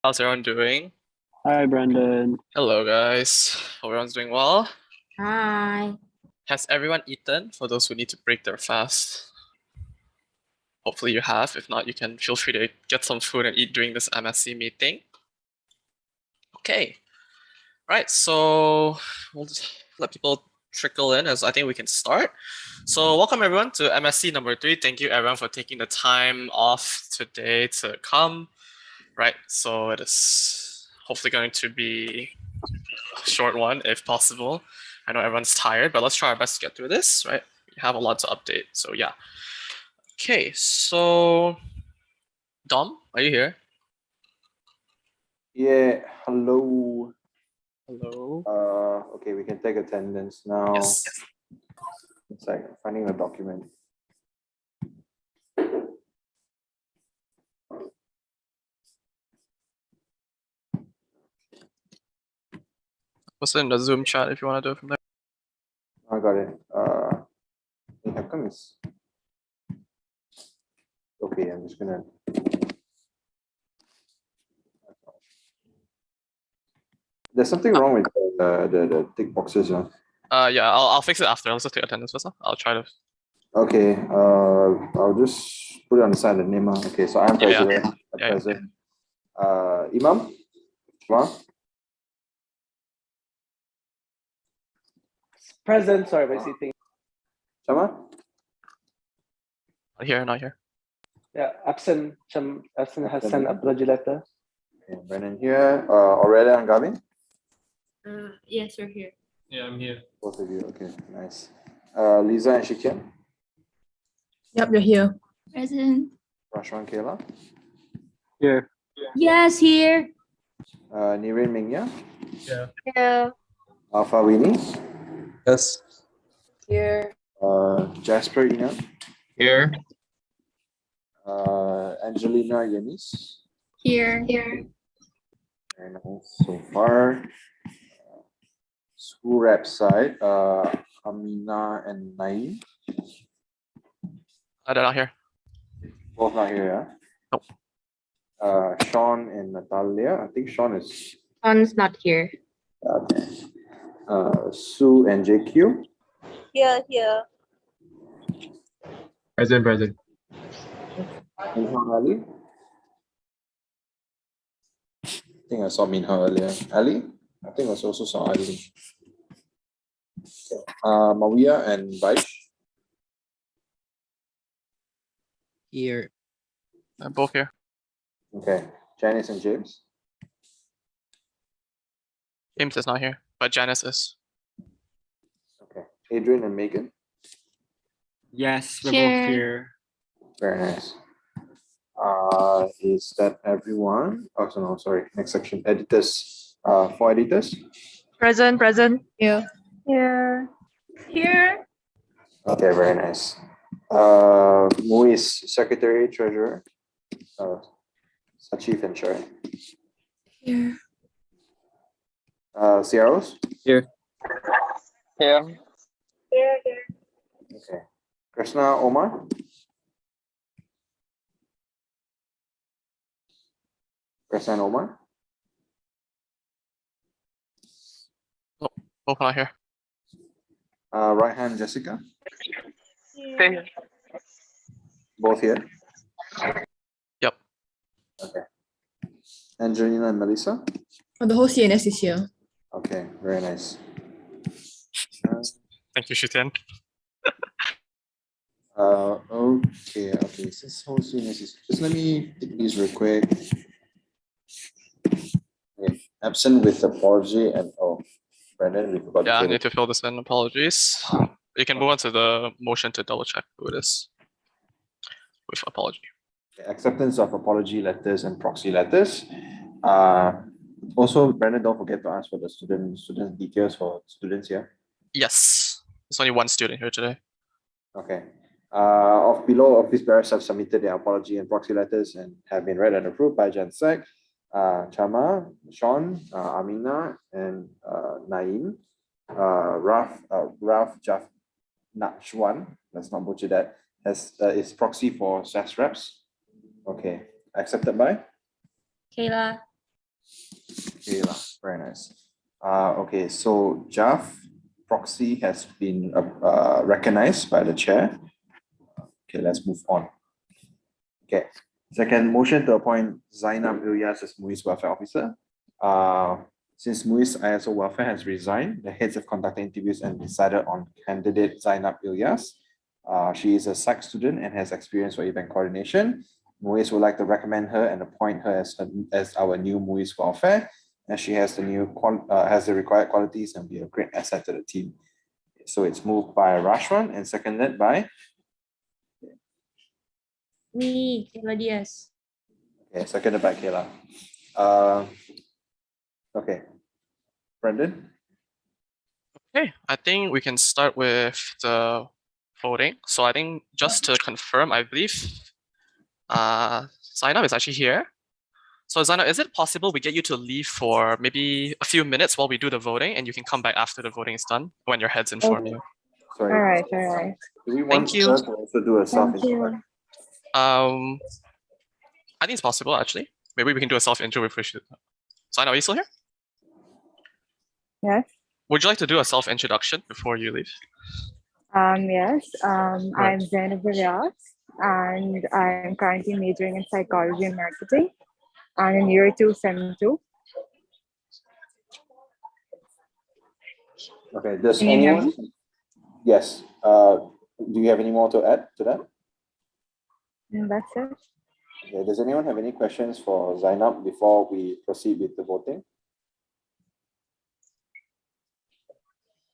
How's everyone doing? Hi, Brandon. Hello, guys. Hope everyone's doing well. Hi. Has everyone eaten for those who need to break their fast? Hopefully you have. If not, you can feel free to get some food and eat during this MSC meeting. Okay. Right, so we'll just let people trickle in as I think we can start. So welcome everyone to MSC number 3. Thank you everyone for taking the time off today to come. Right, so it is hopefully going to be a short one if possible. I know everyone's tired, but let's try our best to get through this, right? We have a lot to update, so yeah. Okay, so Dom, are you here? Yeah, hello. Hello. Okay, we can take attendance now. Yes. It's like finding a document. Post it in the Zoom chat if you want to do it from there. I got it. How come it's okay? I'm just gonna. There's something wrong with the tick boxes, huh? Yeah, I'll fix it after. Let's just take attendance first. I'll try to. Okay. I'll just put it on the side of the name. Okay, so I'm president. Yeah. President. Imam. Imam. Present, sorry, by sitting. Shama. Not here. Yeah, absent. Absent has sent apology letter. Okay, Brennan here. Aurelia and Gavin. Yes, we're here. Yeah, I'm here. Both of you. Okay, nice. Lisa and Shikian. Yep, you're here. Present. Rashwan Kayla. Here. Yes, here. Nirin Mingya. Yeah. Yeah. Alpha Winnie. Yes. Here. Jasper Ina. Here. Angelina Yanis. Here. Very nice so far. School rep side, Amina and Naeem. They're not here. Both not here, yeah? Nope. Sean and Natalia. I think Sean is. Sean's not here. Okay. Sue and JQ. Here. Present. Minha Ali. I think I saw Minha earlier. Ali? I think I also saw Ali. Okay. Mawia and Vaish. Here. Both here. Okay. Janice and James. James is not here, but Janice is. Okay. Adrian and Megan. Yes, we're Here. both here. Very nice. Is that everyone? Oh, so no, sorry. Next section. Editors. 4 editors. Present. Here. Here. Okay, very nice. Muis, secretary, treasurer. Chief and chair. Here. CROs. Here. Okay. Krishna, Omar. Krishna and Omar. Both not here. Right hand, Jessica. Here. Both here. Yep. Okay. Angelina and Melissa. Oh, the whole CNS is here. Okay, very nice. Thank you, Shutian. Okay. Since whole series is just let me take these real quick. Okay. Absent with apology and Brandon, we forgot. Yeah, I to need to fill this in. Apologies. You can move on to the motion to double check who it is with apology. Acceptance of apology letters and proxy letters. Also, Brandon, don't forget to ask for the student details for students here. Yes. There's only one student here today. Okay. Of below, office bearers have submitted their apology and proxy letters and have been read and approved by Jan Sek, Chama, Sean, Amina, and Naeem. Ralph Jaff Nachwan, let's not butcher that, is proxy for SAS reps. Okay, accepted by? Kayla. Kayla, very nice. Okay, so Jaff, proxy has been recognized by the chair. Okay, let's move on. Okay, second, motion to appoint Zainab Ilyas as MUIS Welfare Officer. Since MUIS ISO Welfare has resigned, the heads have conducted interviews and decided on candidate Zainab Ilyas. She is a psych student and has experience for event coordination. MUIS would like to recommend her and appoint her as our new MUIS Welfare, as she has the required qualities and be a great asset to the team. So it's moved by Rashwan and seconded by Me, Kayla Diaz. Okay, seconded by Kayla. Okay, Brendan. Okay, I think we can start with the voting. So I think just to confirm, I believe Zainab is actually here. So Zainab, is it possible we get you to leave for maybe a few minutes while we do the voting, and you can come back after the voting is done when your heads inform you? Sorry. All right. Do we want you. her to also do a self Thank you. I think it's possible actually. Maybe we can do a self-intro if we should. Zainab, are you still here? Yes. Would you like to do a self-introduction before you leave? Yes. Right. I'm Zainab Ilyas, and I'm currently majoring in psychology and marketing. I'm in year 2, sem 2. Okay, does Can you hear anyone? Yes. Do you have any more to add to that? And that's it. Okay, does anyone have any questions for Zainab before we proceed with the voting?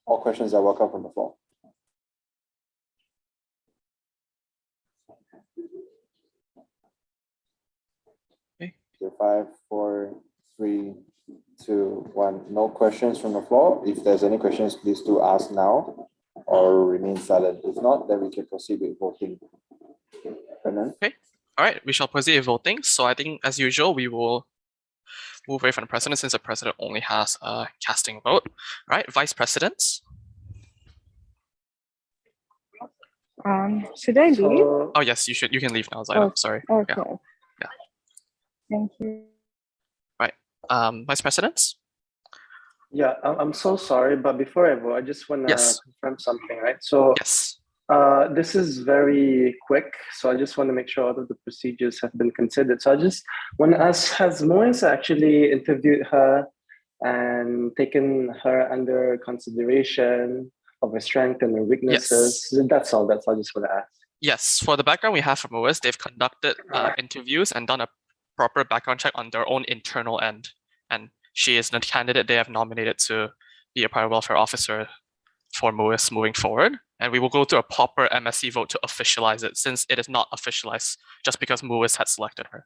All questions are welcome from the floor. Okay. 5, 4, 3, 2, 1. No questions from the floor. If there's any questions, please do ask now or remain silent. If not, then we can proceed with voting. Brennan? Okay. All right, we shall proceed with voting. So I think, as usual, we will move away from the president since the president only has a casting vote. All right, vice presidents. Should I leave? So, Oh yes, you should. You can leave now, Zainab. Okay. Sorry. Okay. Yeah. Yeah. Thank you. Vice presidents. yeah, I'm so sorry, but before I vote, I just want to Yes. confirm something, right? So, Yes. this is very quick, so I just want to make sure all of the procedures have been considered. So I just want to ask, has Moise actually interviewed her and taken her under consideration of her strengths and her weaknesses? Yes. That's all I just want to ask. Yes. For the background we have from OS, they've conducted interviews and done a proper background check on their own internal end. And she is the candidate they have nominated to be a private welfare officer for MUIS moving forward. And we will go through a proper MSC vote to officialize it, since it is not officialized just because MUIS had selected her.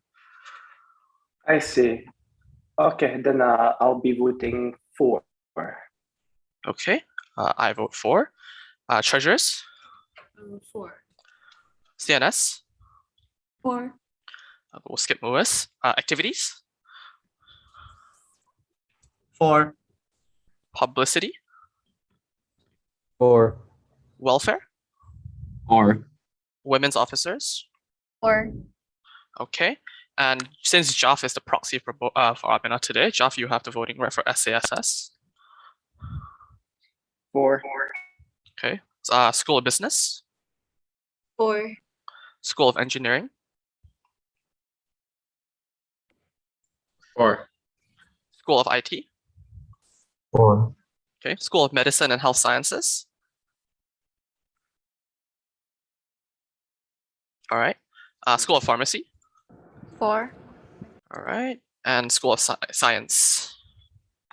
I see. Okay, then I'll be voting for. Okay, I vote for. Treasurers, 4. CNS, 4. we'll skip MUIS. Activities, 4. publicity, 4. welfare, 4. women's officers. 4. Okay, and since Jaff is the proxy for Abina today, Jaff, you have the voting right for SASS. 4. Okay, School of Business, 4. School of Engineering, 4. School of IT, 4. okay, School of Medicine and Health Sciences. All right, School of Pharmacy. 4. All right, and School of Science.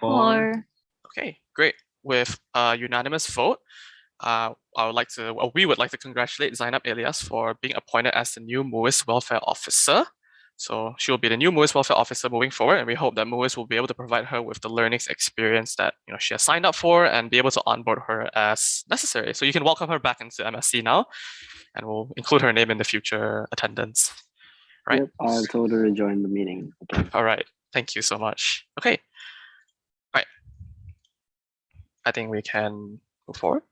4. Okay, great. With a unanimous vote, we would like to congratulate Zainab Ilyas for being appointed as the new MUIS Welfare Officer. So she will be the new MUIS Welfare Officer moving forward, and we hope that MUIS will be able to provide her with the learnings experience that she has signed up for and be able to onboard her as necessary. So you can welcome her back into MSC now, and we'll include her name in the future attendance. Right. Yep, I'll told her to join the meeting. Okay. All right. Thank you so much. Okay. All right. I think we can move forward.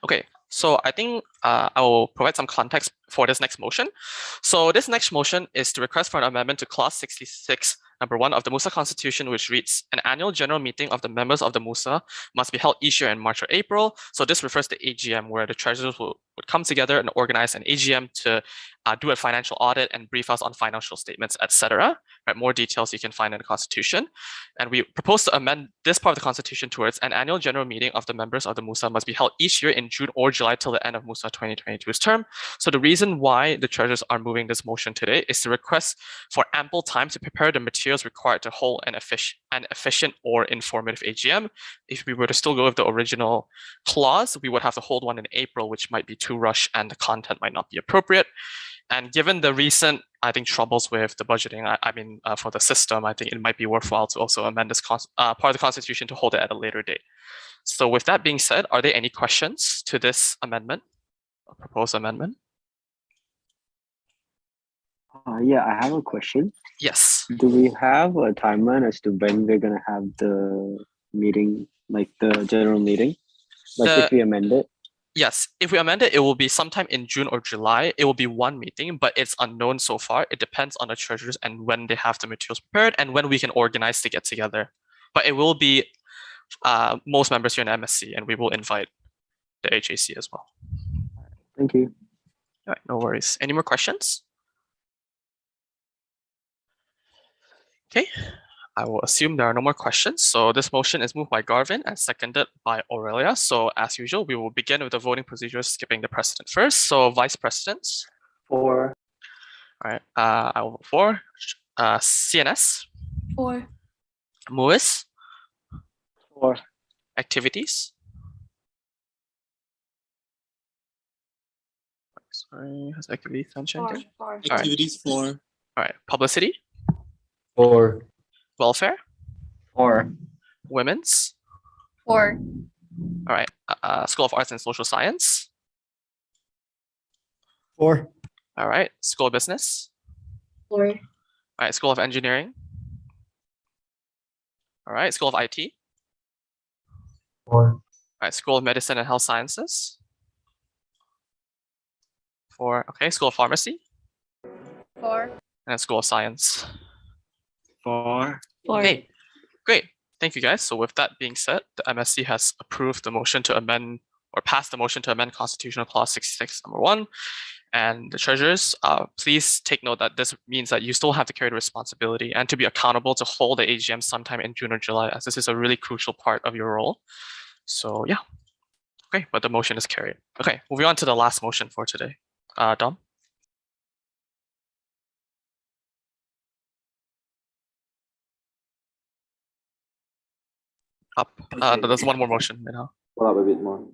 Okay. So I think I will provide some context for this next motion. So this next motion is to request for an amendment to Clause 66 number 1 of the MUSA Constitution, which reads, an annual general meeting of the members of the MUSA must be held each year in March or April. So this refers to AGM, where the treasurers would come together and organize an AGM to do a financial audit and brief us on financial statements, etc. Right, more details you can find in the Constitution. And we propose to amend this part of the Constitution towards an annual general meeting of the members of the MUSA must be held each year in June or July till the end of MUSA 2022's term. So the reason why the treasurers are moving this motion today is to request for ample time to prepare the materials required to hold an efficient or informative AGM. If we were to still go with the original clause, we would have to hold one in April, which might be too rushed and the content might not be appropriate. And given the recent, I think, troubles with the budgeting, for the system, I think it might be worthwhile to also amend this part of the Constitution to hold it at a later date. So with that being said, are there any questions to this amendment, or proposed amendment? Yeah, I have a question. Yes. Do we have a timeline as to when we're gonna have the meeting, like the general meeting? Like if we amend it? Yes, if we amend it, it will be sometime in June or July. It will be one meeting, but it's unknown so far. It depends on the treasurers and when they have the materials prepared and when we can organize to get together. But it will be most members here in MSC, and we will invite the HAC as well. Thank you. All right, no worries. Any more questions? Okay, I will assume there are no more questions. So this motion is moved by Garvin and seconded by Aurelia. So as usual, we will begin with the voting procedures, skipping the president first. So vice presidents. 4. All right, I will vote for. CNS. 4. MUIS. 4. Activities. Sorry, has activities mentioned? 4. Activities 4. All right, publicity. 4. Welfare. 4. Women's. 4. All right, School of Arts and Social Science. 4. All right, School of Business. 4. All right, School of Engineering. All right, School of IT. 4. All right, School of Medicine and Health Sciences. 4. Okay, School of Pharmacy. 4. And School of Science. 4. 4. Okay, great. Thank you, guys. So with that being said, the MSC has approved the motion to amend or passed the motion to amend Constitutional Clause 66, number 1. And the treasurers, please take note that this means that you still have to carry the responsibility and to be accountable to hold the AGM sometime in June or July, as this is a really crucial part of your role. So yeah, okay, but the motion is carried. Okay, moving on to the last motion for today. Dom? Up. There's one more motion. Pull up a bit more.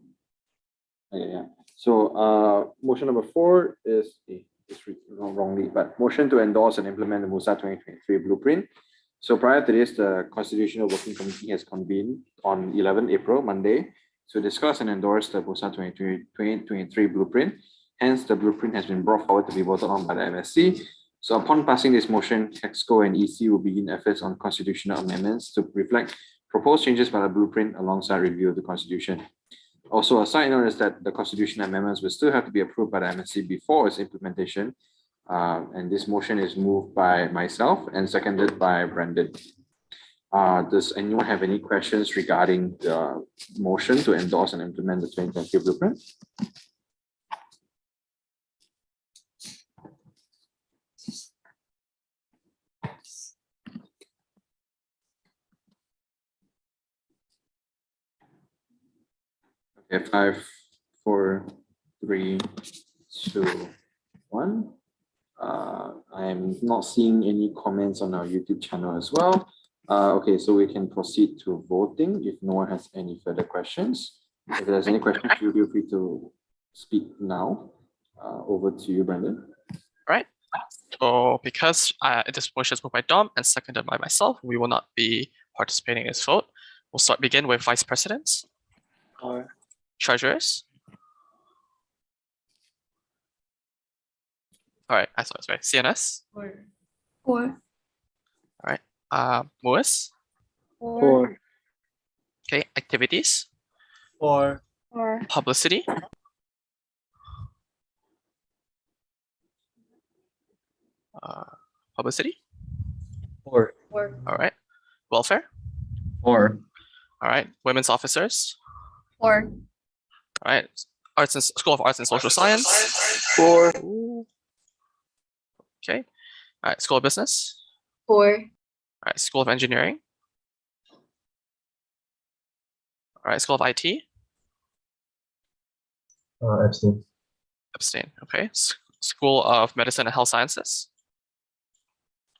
Okay, yeah. So motion number 4 is it's written wrongly, but motion to endorse and implement the MUSA 2023 blueprint. So prior to this, the Constitutional Working Committee has convened on 11 April, Monday, to discuss and endorse the MUSA 2023 blueprint. Hence, the blueprint has been brought forward to be voted on by the MSC. So upon passing this motion, EXCO and EC will begin efforts on constitutional amendments to reflect proposed changes by the blueprint alongside review of the Constitution. Also, a side note is that the constitutional amendments will still have to be approved by the MSC before its implementation. And this motion is moved by myself and seconded by Brandon. Does anyone have any questions regarding the motion to endorse and implement the 2023 blueprint? Okay, 5, 4, 3, 2, 1. I'm not seeing any comments on our YouTube channel as well. Okay, so we can proceed to voting if no one has any further questions. If there's any questions, feel free to speak now. Over to you, Brandon. Right. So because this motion is moved by Dom and seconded by myself, we will not be participating in this vote. We'll begin with vice presidents. Treasurers. All right, I saw it's right. CNS. 4. 4. All right. MUIS. 4. Okay. Activities. 4. 4. Publicity. Publicity. 4. 4. All right. Welfare. 4. All right. Women's officers. 4. All right. School of Arts and Social Science. 4. Okay. All right. School of Business. 4. All right. School of Engineering. All right. School of IT. Abstain. Abstain. Okay. School of Medicine and Health Sciences.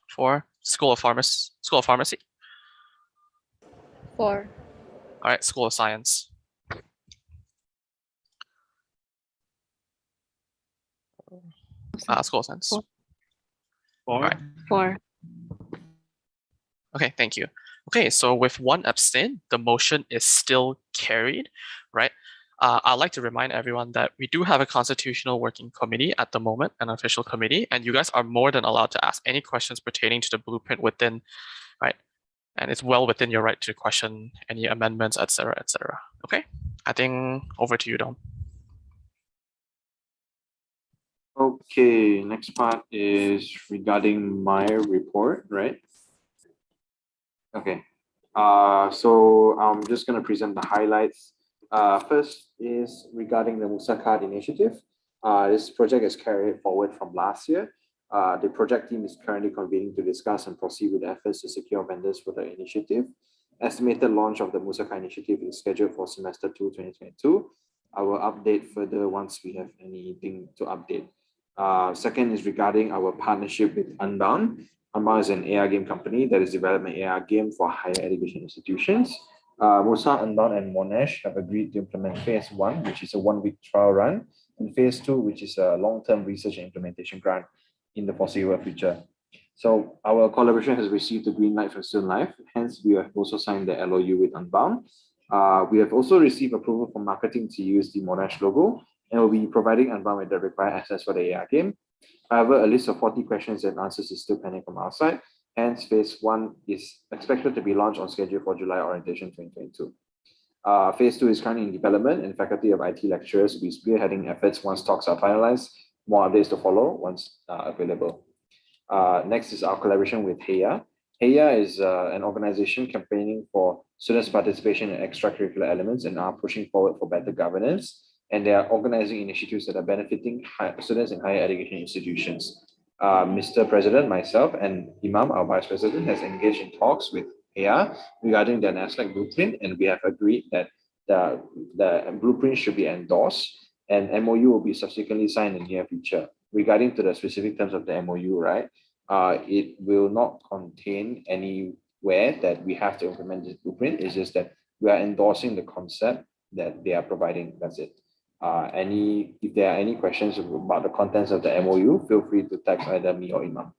4. School of Pharmacy. 4. All right. School of Science. School of Science. 4. 4. Right. 4. Okay, thank you. Okay, so with 1 abstain, the motion is still carried, right? I'd like to remind everyone that we do have a constitutional working committee at the moment, an official committee, and you guys are more than allowed to ask any questions pertaining to the blueprint within, right? And it's well within your right to question any amendments, etc., etc. Okay, I think over to you, Dom. Okay, next part is regarding my report, right? Okay, so I'm just going to present the highlights. First is regarding the MUSA card initiative. This project is carried forward from last year. The project team is currently convening to discuss and proceed with efforts to secure vendors for the initiative. Estimated launch of the MUSA card initiative is scheduled for semester 2, 2022. I will update further once we have anything to update. Second is regarding our partnership with Unbound. Unbound is an AR game company that is developing an AR game for higher education institutions. MUSA, Unbound, and Monash have agreed to implement phase 1, which is a 1-week trial run, and phase 2, which is a long-term research and implementation grant in the foreseeable future. So our collaboration has received the green light from Student Life. Hence, we have also signed the LOU with Unbound. We have also received approval from marketing to use the Monash logo, and will be providing Unbound with the required access for the AR game. However, a list of 40 questions and answers is still pending from our side. Hence, phase 1 is expected to be launched on schedule for July orientation 2022. Phase 2 is currently in development, and faculty of IT lecturers will be spearheading efforts once talks are finalized. More updates to follow once available. Next is our collaboration with HEYA. HEYA is an organization campaigning for students' participation in extracurricular elements and are pushing forward for better governance. And they are organizing initiatives that are benefiting students in higher education institutions. Mr. President, myself, and Imam, our Vice President, has engaged in talks with HEYA regarding their NASLAC blueprint, and we have agreed that the blueprint should be endorsed, and MOU will be subsequently signed in the near future. Regarding to the specific terms of the MOU, right, it will not contain anywhere that we have to implement this blueprint. It's just that we are endorsing the concept that they are providing. That's it. If there are any questions about the contents of the MOU, feel free to text either me or Imam.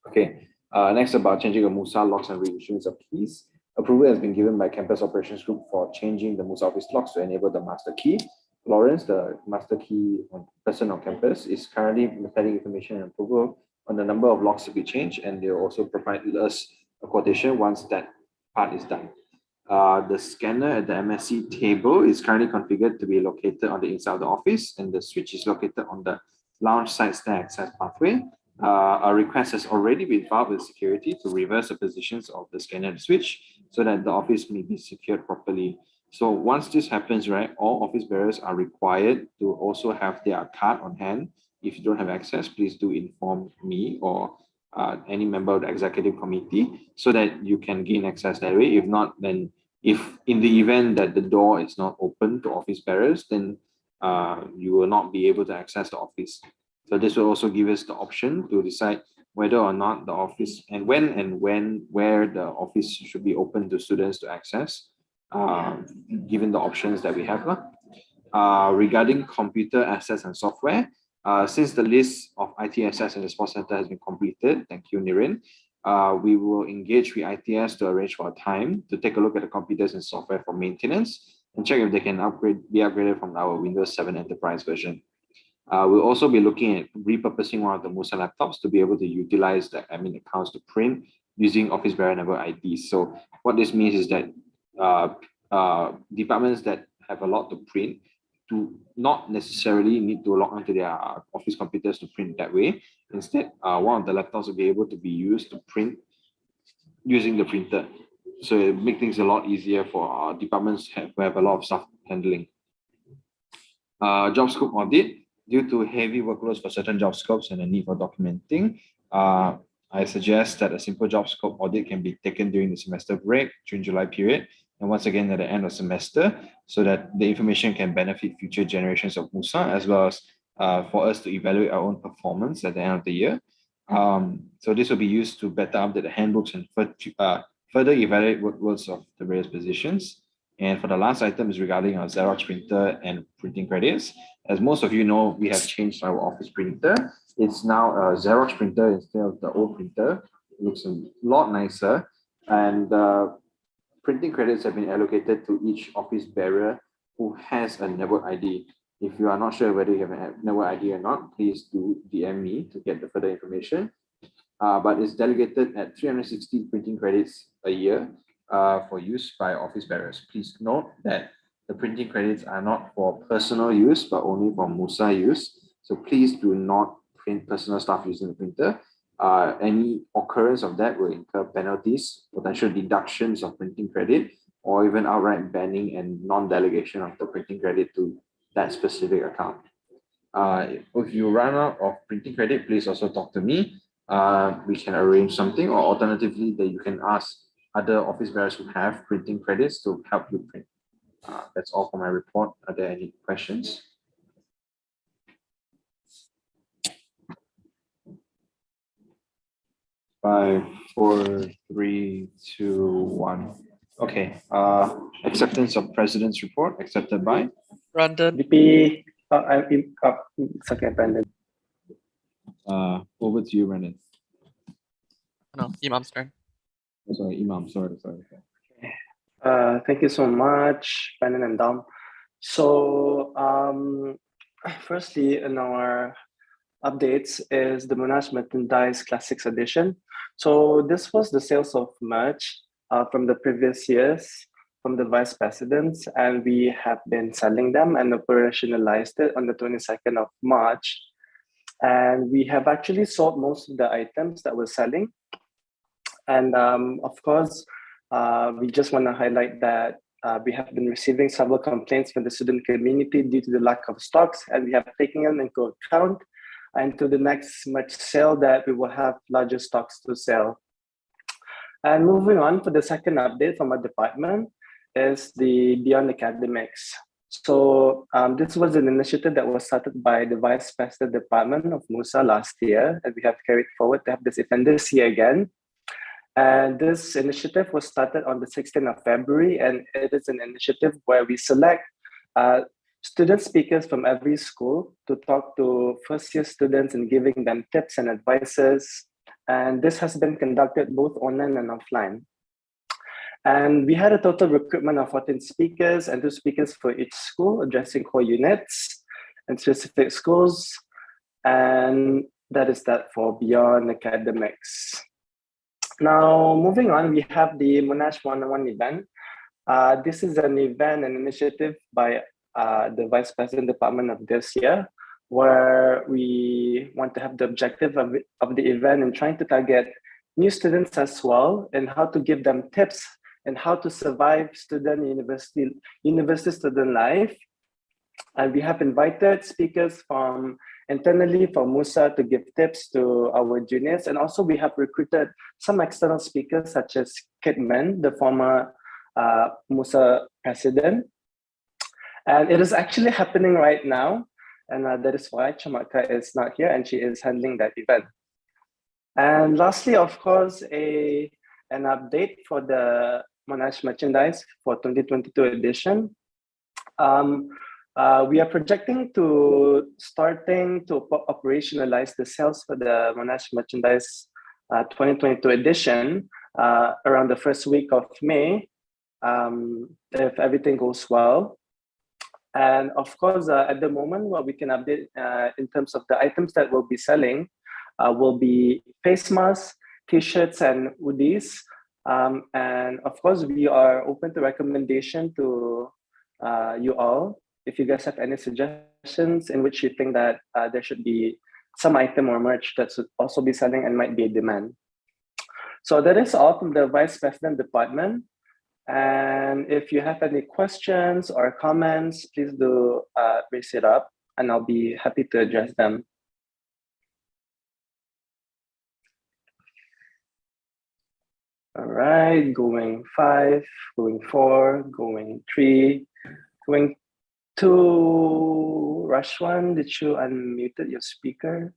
Okay, next about changing the MUSA locks and reissuance of keys. Approval has been given by Campus Operations Group for changing the MUSA office locks to enable the master key. Lawrence, the master key person on campus, is currently providing information and approval on the number of locks to be changed, and they'll also provide us a quotation once that part is done. The scanner at the MSc table is currently configured to be located on the inside of the office, and the switch is located on the lounge side stair access pathway. A request has already been filed with security to reverse the positions of the scanner and switch so that the office may be secured properly. So once this happens, right, all office bearers are required to also have their card on hand. If you don't have access, please do inform me or any member of the executive committee so that you can gain access that way. If not, then if in the event that the door is not open to office bearers, then you will not be able to access the office. So this will also give us the option to decide whether or not the office and where the office should be open to students to access, given the options that we have. Regarding computer assets and software, since the list of IT assets in the sports center has been completed, thank you, Nirin, we will engage with ITS to arrange for a time to take a look at the computers and software for maintenance and check if they can be upgraded from our Windows 7 Enterprise version. We'll also be looking at repurposing one of the MUSA laptops to be able to utilize the admin accounts to print using Office Bearer Number IDs. So what this means is that departments that have a lot to print do not necessarily need to log onto their office computers to print that way. Instead, one of the laptops will be able to be used to print using the printer. So it makes things a lot easier for our departments who have a lot of stuff handling. Job scope audit. Due to heavy workloads for certain job scopes and the need for documenting, I suggest that a simple job scope audit can be taken during the semester break, June-July period, and once again at the end of semester, so that the information can benefit future generations of MUSA, as well as for us to evaluate our own performance at the end of the year. So this will be used to better update the handbooks and further evaluate workloads of the various positions. And for the last item is regarding our Xerox printer and printing credits. As most of you know, we have changed our office printer. It's now a Xerox printer instead of the old printer. It looks a lot nicer. And printing credits have been allocated to each office bearer who has a network ID. If you are not sure whether you have a network ID or not, please do DM me to get the further information. But it's delegated at 360 printing credits a year for use by office bearers. Please note that the printing credits are not for personal use, but only for MUSA use. So please do not print personal stuff using the printer. Any occurrence of that will incur penalties, potential deductions of printing credit, or even outright banning and non-delegation of the printing credit to that specific account. If you run out of printing credit, please also talk to me. We can arrange something, or alternatively that you can ask other office bearers who have printing credits to help you print. That's all for my report. Are there any questions? Five, four, three, two, one. Okay. Acceptance of President's report accepted by Brandon. VP. It's okay, Brandon. Over to you, Brandon. No, Imam's turn. Oh, sorry, Imam. Sorry. Thank you so much, Brandon and Dom. So, firstly, in our updates is the Monash Merchandise Classics Edition. So this was the sales of merch from the previous years from the vice presidents, and we have been selling them and operationalized it on the 22nd of March. And we have actually sold most of the items that we're selling. And of course, we just want to highlight that we have been receiving several complaints from the student community due to the lack of stocks, and we have taken them into account. And to the next merch sale that we will have larger stocks to sell. And moving on for the second update from our department is the Beyond Academics. So this was an initiative that was started by the Vice President Department of MUSA last year, and we have carried forward to have this event this year again. And this initiative was started on the 16th of February, and it is an initiative where we select student speakers from every school to talk to first-year students and giving them tips and advices. And this has been conducted both online and offline. And we had a total recruitment of 14 speakers and 2 speakers for each school, addressing core units and specific schools. And that is that for Beyond Academics. Now, moving on, we have the Monash 101 event. This is an event, an initiative by the Vice President Department of this year, where we want to have the objective of the event and trying to target new students as well, and how to give them tips and how to survive university student life. And we have invited speakers from internally from MUSA to give tips to our juniors. And also we have recruited some external speakers such as Kidman, the former MUSA president. And it is actually happening right now. And that is why Chamaka is not here and she is handling that event. And lastly, of course, an update for the Monash merchandise for 2022 edition. We are projecting to starting to operationalize the sales for the Monash merchandise 2022 edition around the first week of May, if everything goes well. And of course, at the moment, what we can update in terms of the items that we'll be selling will be face masks, t-shirts, and hoodies. And of course, we are open to recommendation to you all. If you guys have any suggestions in which you think that there should be some item or merch that should also be selling and might be a demand. So that is all from the Vice President Department. And if you have any questions or comments, please do raise it up and I'll be happy to address them. All right, going 5, going 4, going 3, going 2. Rashwan, did you unmuted your speaker?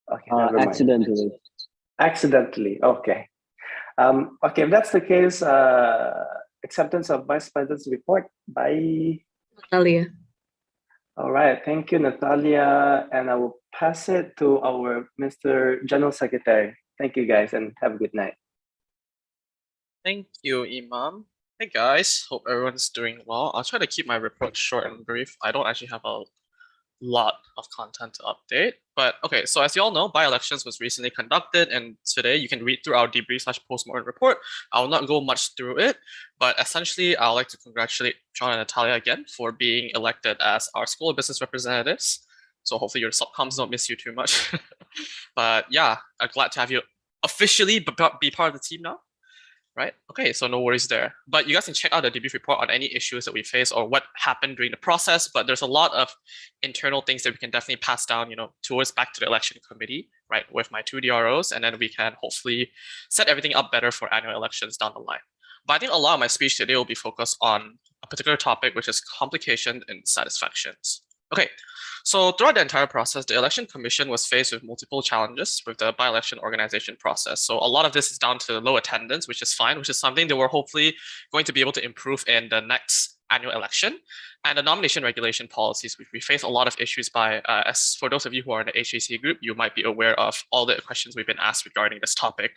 Okay, never mind. Accidentally. Accidentally, okay. Okay, if that's the case, acceptance of Vice President's report by Natalia. All right, thank you, Natalia. And I will pass it to our Mr. General Secretary. Thank you guys and have a good night. Thank you, Imam. Hey guys, hope everyone's doing well. I'll try to keep my report short and brief. I don't actually have a lot of content to update, but okay, so as you all know, by-elections was recently conducted, and today you can read through our debrief/postmortem report. I will not go much through it, but essentially I'd like to congratulate John and Natalia again for being elected as our School of Business representatives. So hopefully your subcoms don't miss you too much. But yeah, I'm glad to have you officially be part of the team now. Right? Okay, so no worries there. But you guys can check out the debrief report on any issues that we face or what happened during the process. But there's a lot of internal things that we can definitely pass down, towards back to the election committee, right? With my 2 DROs, and then we can hopefully set everything up better for annual elections down the line. But I think a lot of my speech today will be focused on a particular topic, which is complications and satisfactions. Okay, so throughout the entire process, the Election Commission was faced with multiple challenges with the by-election organization process. So a lot of this is down to low attendance, which is fine, which is something that we're hopefully going to be able to improve in the next annual election. And the nomination regulation policies, we face a lot of issues by, as for those of you who are in the HAC group, you might be aware of all the questions we've been asked regarding this topic,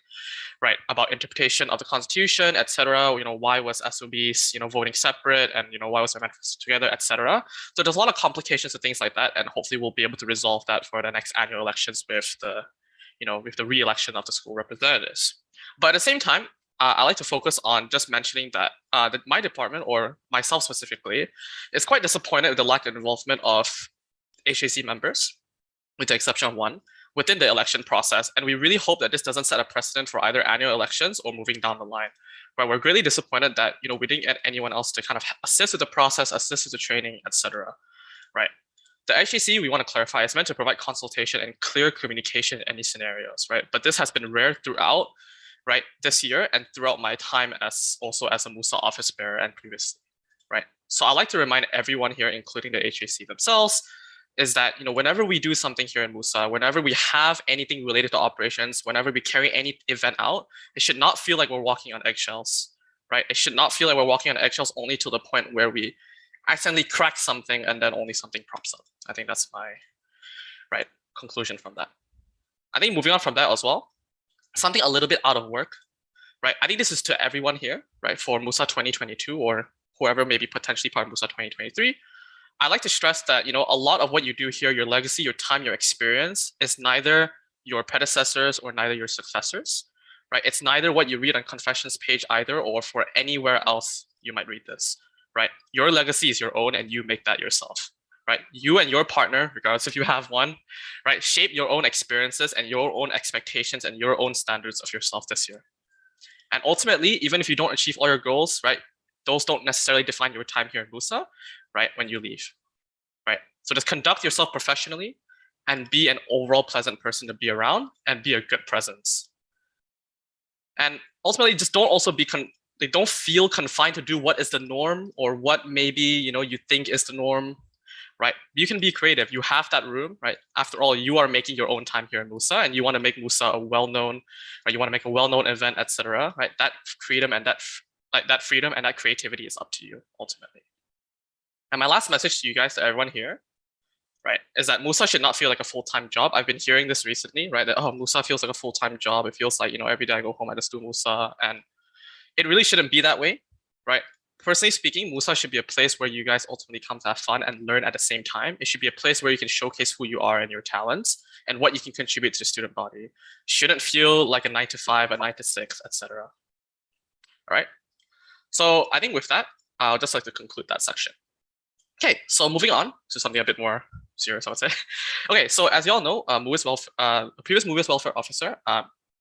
right? About interpretation of the Constitution, etc. Why was SOBs, voting separate, and why was the manifesto together, etc. So there's a lot of complications and things like that, and hopefully we'll be able to resolve that for the next annual elections with the, with the re-election of the school representatives. But at the same time, I like to focus on just mentioning that my department, or myself specifically, is quite disappointed with the lack of involvement of HAC members, with the exception of one, within the election process. And we really hope that this doesn't set a precedent for either annual elections or moving down the line. But we're really disappointed that we didn't get anyone else to kind of assist with the process, assist with the training, etc. Right. The HAC, we want to clarify, is meant to provide consultation and clear communication in any scenarios, right? But this has been rare throughout, right, this year and throughout my time as a MUSA office bearer and previously, right? So I like to remind everyone here, including the HAC themselves, is that whenever we do something here in MUSA, whenever we have anything related to operations, whenever we carry any event out, it should not feel like we're walking on eggshells, right? It should not feel like we're walking on eggshells only to the point where we accidentally crack something and then only something props up. I think that's my conclusion from that. I think moving on from that as well, something a little bit out of work, right? I think this is to everyone here, right? For MUSA 2022 or whoever may be potentially part of MUSA 2023. I like to stress that, a lot of what you do here, your legacy, your time, your experience is neither your predecessors or neither your successors, right? It's neither what you read on confessions page either or for anywhere else you might read this, right? Your legacy is your own and you make that yourself. Right? You and your partner, regardless if you have one, right, shape your own experiences and your own expectations and your own standards of yourself this year. And ultimately, even if you don't achieve all your goals, right, those don't necessarily define your time here in MUSA, right, when you leave, right? So just conduct yourself professionally and be an overall pleasant person to be around and be a good presence. And ultimately, just don't also be don't feel confined to do what is the norm or what maybe you think is the norm. Right, you can be creative. You have that room, right? After all, you are making your own time here in MUSA, and you want to make MUSA a well-known, right? You want to make a well-known event, etc. Right? That freedom and that freedom and that creativity is up to you ultimately. And my last message to you guys, to everyone here, right, is that MUSA should not feel like a full-time job. I've been hearing this recently, right? That MUSA feels like a full-time job. It feels like every day I go home I just do MUSA, and it really shouldn't be that way, right? Personally speaking, MUSA should be a place where you guys ultimately come to have fun and learn at the same time. It should be a place where you can showcase who you are and your talents and what you can contribute to the student body. It shouldn't feel like a 9 to 5, a 9 to 6, etc. All right. So I think with that, I'll just like to conclude that section. Okay, so moving on to something a bit more serious, I would say. Okay, so as you all know, previous MUSA welfare officer,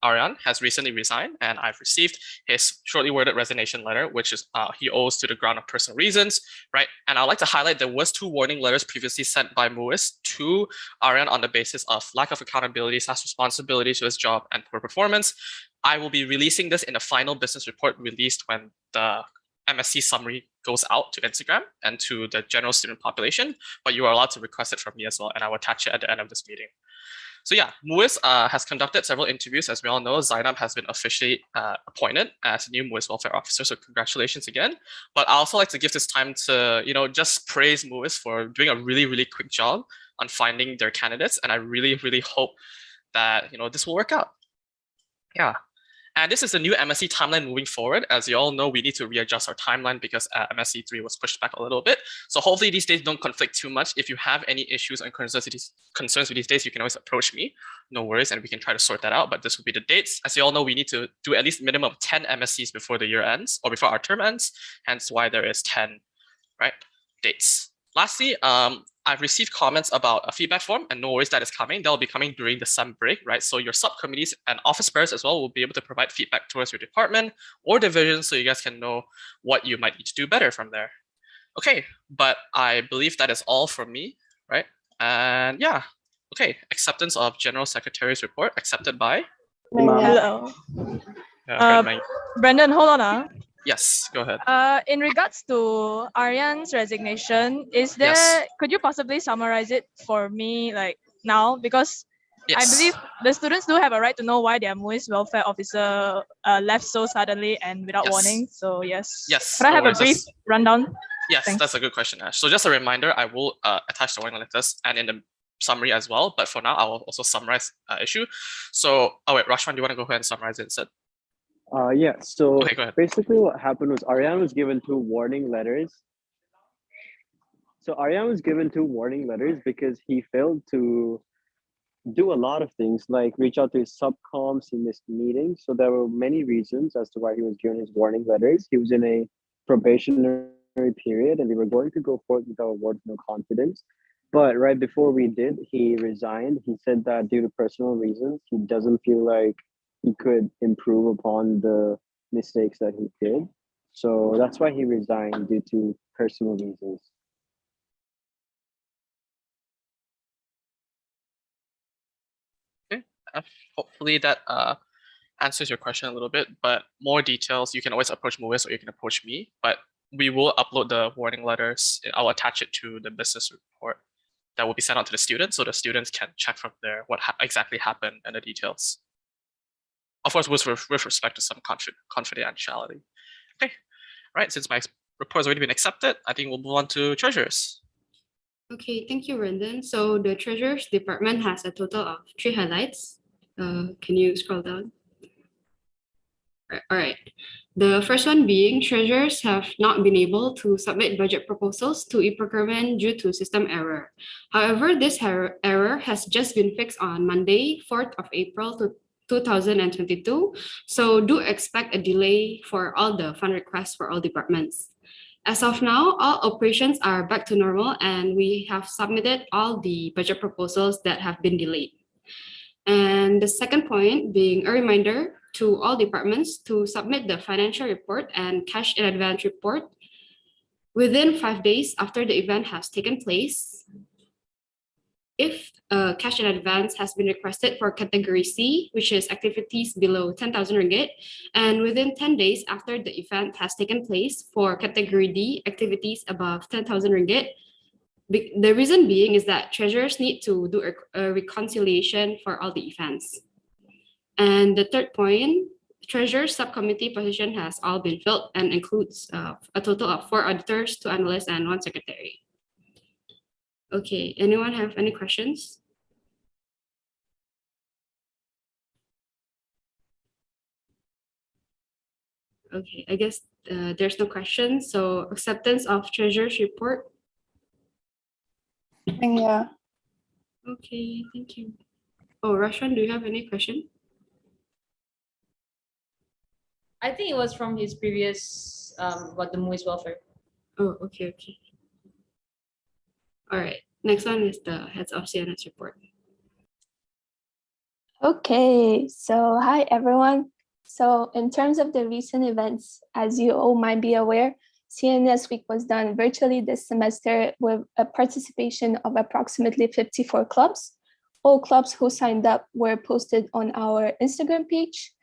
Aryan has recently resigned, and I've received his shortly worded resignation letter, which is he owes to the ground of personal reasons, right? And I'd like to highlight there was 2 warning letters previously sent by MUIS to Aryan on the basis of lack of accountability, / responsibility to his job, and poor performance. I will be releasing this in the final business report released when the MSc summary goes out to Instagram and to the general student population, but you are allowed to request it from me as well, and I will attach it at the end of this meeting. So yeah, MUIS has conducted several interviews. As we all know, Zainab has been officially appointed as a new MUIS welfare officer, so congratulations again. But I also like to give this time to, just praise MUIS for doing a really, really quick job on finding their candidates, and I really, really hope that, this will work out. Yeah. And this is the new MSc timeline moving forward. As you all know, we need to readjust our timeline because MSc 3 was pushed back a little bit. So hopefully these days don't conflict too much. If you have any issues and concerns with these days, you can always approach me. No worries, and we can try to sort that out. But this will be the dates. As you all know, we need to do at least minimum of 10 MSCs before the year ends or before our term ends. Hence why there is 10, right, dates. Lastly, I've received comments about a feedback form, and no worries, that is coming. That will be coming during the summer break, right? So your subcommittees and office bearers as well will be able to provide feedback towards your department or division, so you guys can know what you might need to do better from there. Okay, but I believe that is all from me, right? And yeah, okay, acceptance of General Secretary's report accepted by? Hello. Brandon, hold on. Yes, go ahead. In regards to Aryan's resignation, could you possibly summarize it for me like now? Because I believe the students do have a right to know why their MUIS welfare officer left so suddenly and without warning. So yes. Could I have a brief rundown? Yes, thanks. That's a good question, Ash. So just a reminder, I will attach the warning letters and in the summary as well. But for now, I will also summarize issue. So, Rashwan, do you want to go ahead and summarize it instead? Yeah, so okay, basically what happened was Aryan was given 2 warning letters. So Aryan was given 2 warning letters because he failed to do a lot of things, like reach out to his subcoms, he missed meetings. So there were many reasons as to why he was given his warning letters. He was in a probationary period and we were going to go forward with our award of no confidence. But right before we did, he resigned. He said that due to personal reasons, he doesn't feel like he could improve upon the mistakes that he did. So that's why he resigned, due to personal reasons. Okay, hopefully that answers your question a little bit, but more details, you can always approach MUIS or you can approach me, but we will upload the warning letters. I'll attach it to the business report that will be sent out to the students, so the students can check from there what exactly happened and the details. Of course, with respect to some confidentiality. Okay, right, since my report has already been accepted, I think we'll move on to treasurers. Okay, thank you, Brendan. So the treasurer's department has a total of 3 highlights. Can you scroll down? All right. The first one being treasurers have not been able to submit budget proposals to e-procurement due to system error. However, this error has just been fixed on Monday, 4th of April 2022. So do expect a delay for all the fund requests for all departments. As of now, all operations are back to normal and we have submitted all the budget proposals that have been delayed. And the second point being a reminder to all departments to submit the financial report and cash in advance report within 5 days after the event has taken place. If cash in advance has been requested for category C, which is activities below 10,000 ringgit, and within 10 days after the event has taken place for category D, activities above 10,000 ringgit. The reason being is that treasurers need to do a reconciliation for all the events. And the third point, treasurer's subcommittee position has all been filled and includes a total of 4 auditors, 2 analysts, and 1 secretary. Okay, anyone have any questions? Okay, I guess there's no questions. So acceptance of treasurer's report. Yeah. Okay, thank you. Oh, Rashwan, do you have any question? I think it was from his previous about the MUIS welfare. Oh, okay. All right. Next one is the heads of CNS report. Okay, so hi everyone. So in terms of the recent events, as you all might be aware, CNS Week was done virtually this semester with a participation of approximately 54 clubs. All clubs who signed up were posted on our Instagram page.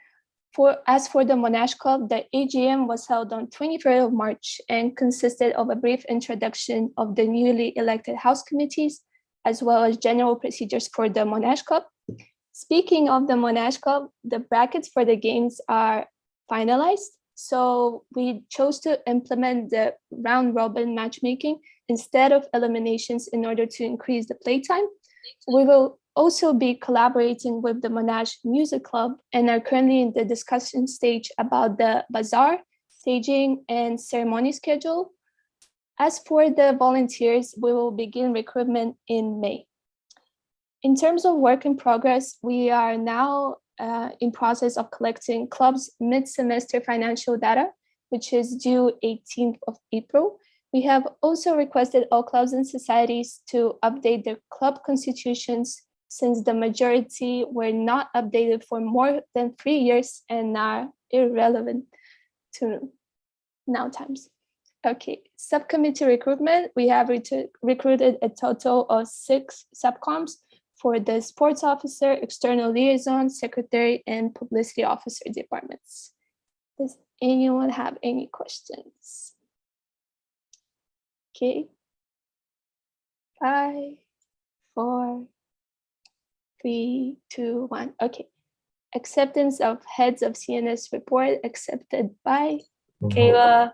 As for the Monash Club, the AGM was held on 23rd of March and consisted of a brief introduction of the newly elected house committees, as well as general procedures for the Monash Club. Speaking of the Monash Club, the brackets for the games are finalized. So we chose to implement the round robin matchmaking instead of eliminations in order to increase the playtime. We will also be collaborating with the Monash Music Club and are currently in the discussion stage about the bazaar, staging, and ceremony schedule. As for the volunteers, we will begin recruitment in May. In terms of work in progress, we are now in process of collecting clubs mid-semester financial data, which is due 18th of April. We have also requested all clubs and societies to update their club constitutions since the majority were not updated for more than 3 years and are irrelevant to now times. Okay, subcommittee recruitment. We have recruited a total of 6 subcoms for the sports officer, external liaison, secretary, and publicity officer departments. Does anyone have any questions? Okay. 5, 4, 3, 2, 1. Okay. Acceptance of heads of CNS report accepted by Kayla.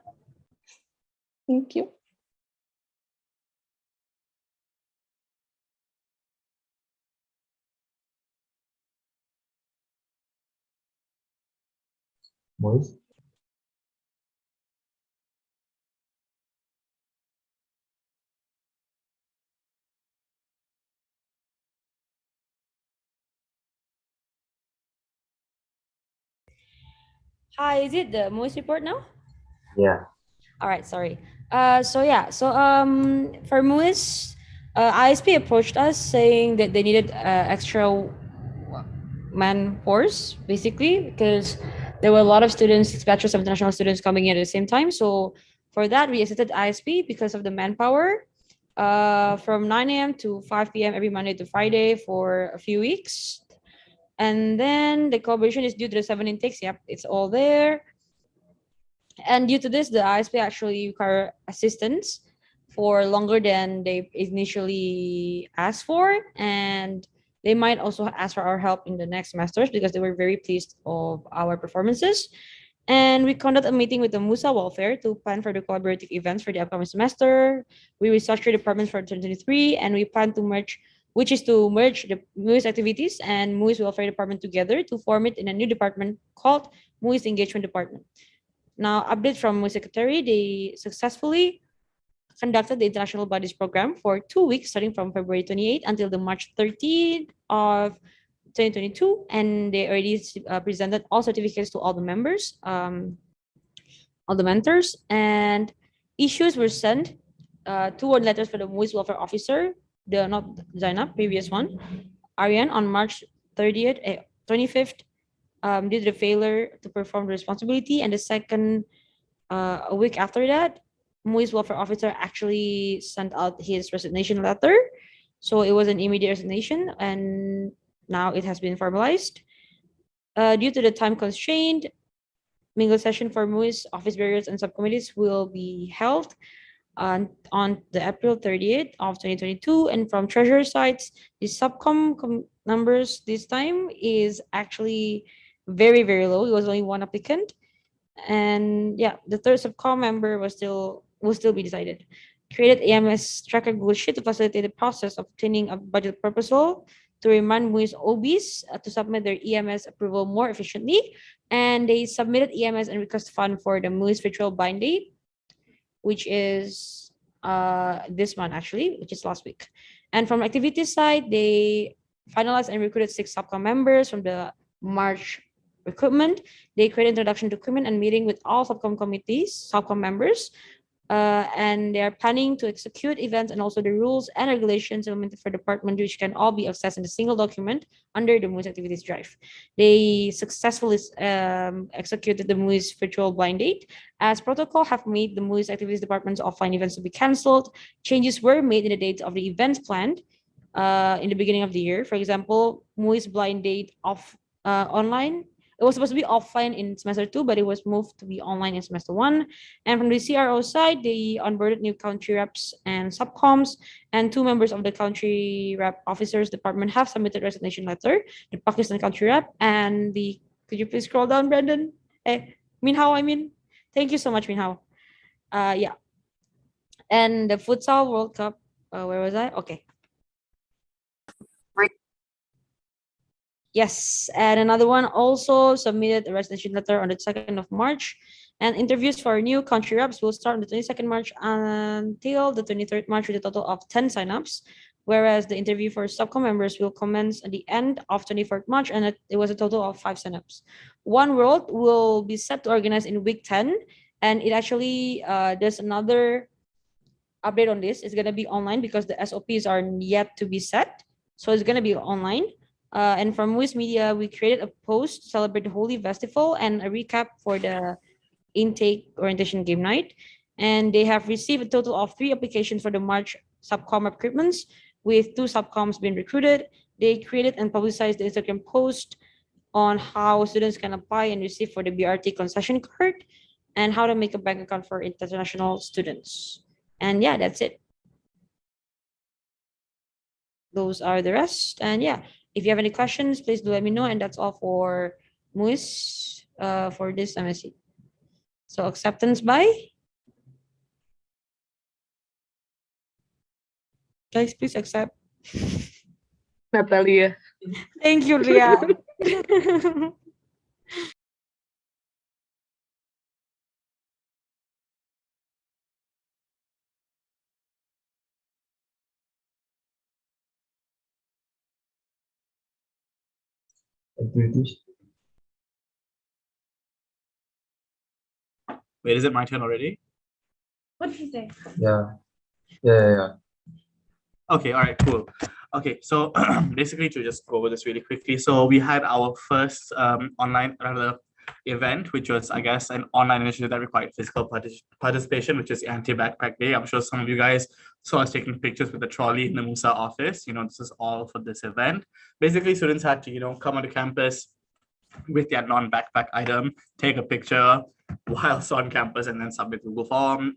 Thank you. Moise? Hi, is it the Moise report now? Yeah. All right, sorry. For Moise, ISP approached us saying that they needed extra man force, basically, because there were a lot of students, bachelor's of international students coming in at the same time. So for that, we accepted ISP because of the manpower from 9 a.m. to 5 p.m. every Monday to Friday for a few weeks. And then the collaboration is due to the 7 intakes. Yep, it's all there. And due to this, the ISP actually require assistance for longer than they initially asked for. And they might also ask for our help in the next semesters because they were very pleased of our performances. And we conduct a meeting with the MUSA welfare to plan for the collaborative events for the upcoming semester. We restructure departments for 2023, and we plan to merge, which is to merge the MUIS activities and MUIS welfare department together to form it in a new department called MUIS engagement department. Now, update from MUIS secretary, they successfully conducted the international bodies program for 2 weeks, starting from February 28 until the March 13th of 2022, and they already presented all certificates to all the members, all the mentors, and issues were sent. 2 word letters for the MUIS welfare officer, the not Zainab, previous one, Aryan, on March 30th, 25th, due to the failure to perform the responsibility, and the second, a week after that, MUIS welfare officer actually sent out his resignation letter. So it was an immediate resignation, and now it has been formalized. Due to the time constraint, mingle session for MUIS office bearers and subcommittees will be held on the April 30th of 2022. And from treasurer sides, the subcom numbers this time is actually very, very low. It was only 1 applicant. And yeah, the third subcom member will still be decided. Created EMS tracker Google Sheet to facilitate the process of obtaining a budget proposal, to remind MUIS OBs to submit their EMS approval more efficiently. And they submitted EMS and request fund for the MUIS virtual bind date, which is this month actually, which is last week. And from activities side, they finalized and recruited 6 subcom members from the March recruitment. They created introduction to recruitment and meeting with all subcom committees, subcom members. and they are planning to execute events and also the rules and regulations implemented for department, which can all be accessed in a single document under the MUSA activities drive. They successfully executed the MUSA virtual blind date. As protocol have made the MUSA activities department's offline events to be cancelled, changes were made in the dates of the events planned in the beginning of the year. For example, MUSA blind date of online. It was supposed to be offline in semester 2, but it was moved to be online in semester 1. And from the CRO side, they onboarded new country reps and subcoms, and 2 members of the country rep officers department have submitted resignation letter. The Pakistan country rep and the, could you please scroll down, Brendan? Minhao, I mean. Thank you so much, Minhao. Yeah. And the futsal World Cup, where was I? Okay. Yes, and another one also submitted a resignation letter on the 2nd of March. And interviews for new country reps will start on the 22nd March until the 23rd March with a total of 10 signups. Whereas the interview for subcom members will commence at the end of 24th March, and it was a total of 5 signups. One World will be set to organize in week 10, and it actually, there's another update on this. It's going to be online because the SOPs are yet to be set. So it's going to be online. And from MUSA Media, we created a post to celebrate the Holy Festival and a recap for the intake orientation game night. And they have received a total of 3 applications for the March subcom recruitments, with 2 subcoms being recruited. They created and publicized the Instagram post on how students can apply and receive for the BRT concession card and how to make a bank account for international students. And yeah, that's it. Those are the rest. And yeah, if you have any questions, please do let me know. And that's all for MUSA for this MSc. So acceptance by? Guys, please accept. Natalia. Thank you, Ria. Activities. Wait, is it my turn already? What did he say? Yeah. Okay, all right, cool. Okay, so basically to just go over this really quickly. So we had our first online event, which was, I guess, an online initiative that required physical participation, which is anti-backpack day. I'm sure some of you guys saw us taking pictures with the trolley in the MUSA office. This is all for this event. Basically, students had to, come onto campus with their non-backpack item, take a picture whilst on campus, and then submit the Google form.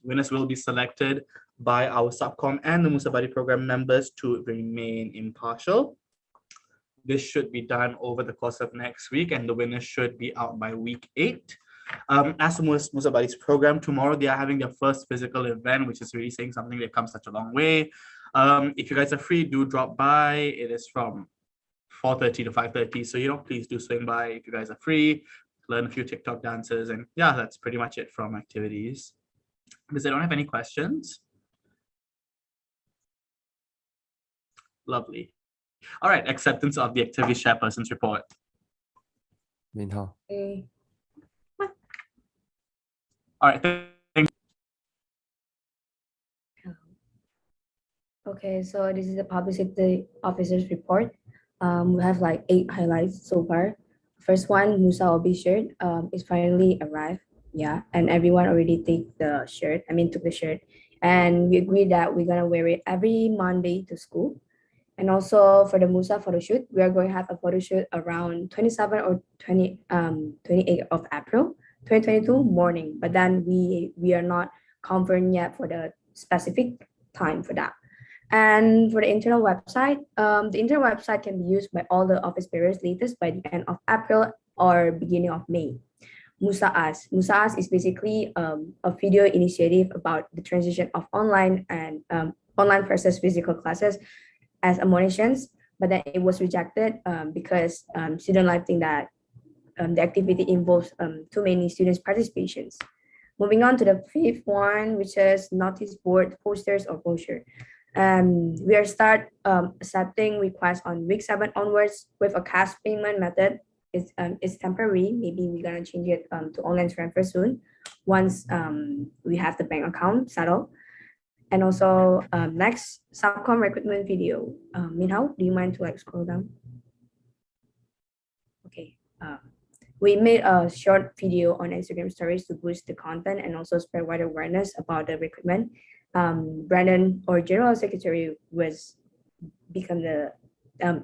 Winners will be selected by our subcom and the MUSA Buddy program members to remain impartial. This should be done over the course of next week, and the winners should be out by week 8. As the MUSA Buddies program, tomorrow they are having their first physical event, which is really saying something. They've come such a long way. If you guys are free, do drop by. It is from 4:30 to 5:30. So, please do swing by if you guys are free, learn a few TikTok dances. And yeah, that's pretty much it from activities. Does anyone have any questions? Lovely. All right, acceptance of the activity Shareperson's report. Minhao. Okay. All right, thank you. Okay, so this is the publicity officer's report. We have like 8 highlights so far. First one, MUSA Obi shirt is finally arrived. Yeah, and everyone already took the shirt. And we agreed that we're gonna wear it every Monday to school. And also for the MUSA photo shoot, we are going to have a photo shoot around 27 or 28 of April 2022 morning. But then we are not confirmed yet for the specific time for that. And for the internal website can be used by all the office bearers latest by the end of April or beginning of May. MUSA Us. MUSA Us is basically a video initiative about the transition of online and online versus physical classes as emotions, but then it was rejected because students like think that the activity involves too many students' participations. Moving on to the 5th one, which is notice board, posters, or brochure. We are start accepting requests on week 7 onwards with a cash payment method. It's temporary. Maybe we're gonna change it to online transfer soon. once we have the bank account settled. And also next, subcom recruitment video. Minhao, do you mind to like scroll down? Okay. We made a short video on Instagram stories to boost the content and also spread wider awareness about the recruitment. Brandon, our general secretary, was become the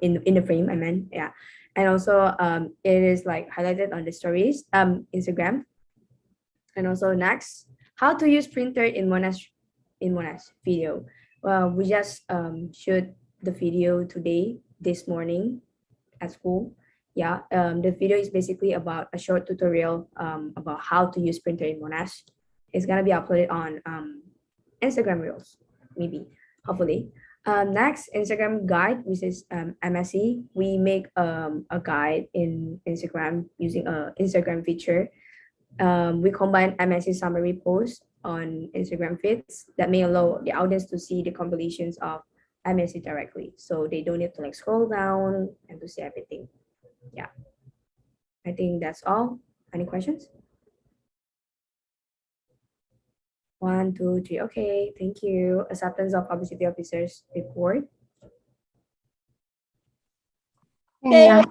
in the frame. I meant, yeah. And also it is like highlighted on the stories Instagram. And also next, how to use printer in Monash video. We just shoot the video this morning at school. Yeah, the video is basically about a short tutorial about how to use printer in Monash. It's gonna be uploaded on Instagram Reels, maybe, hopefully. Next, Instagram guide, which is MSC. We make a guide in Instagram using a Instagram feature. We combine MSC summary posts on Instagram feeds that may allow the audience to see the compilations of MSC directly, so they don't need to like scroll down and to see everything. Yeah, I think that's all. Any questions? 1, 2, 3. Okay, thank you. Acceptance of publicity officers report. Yeah.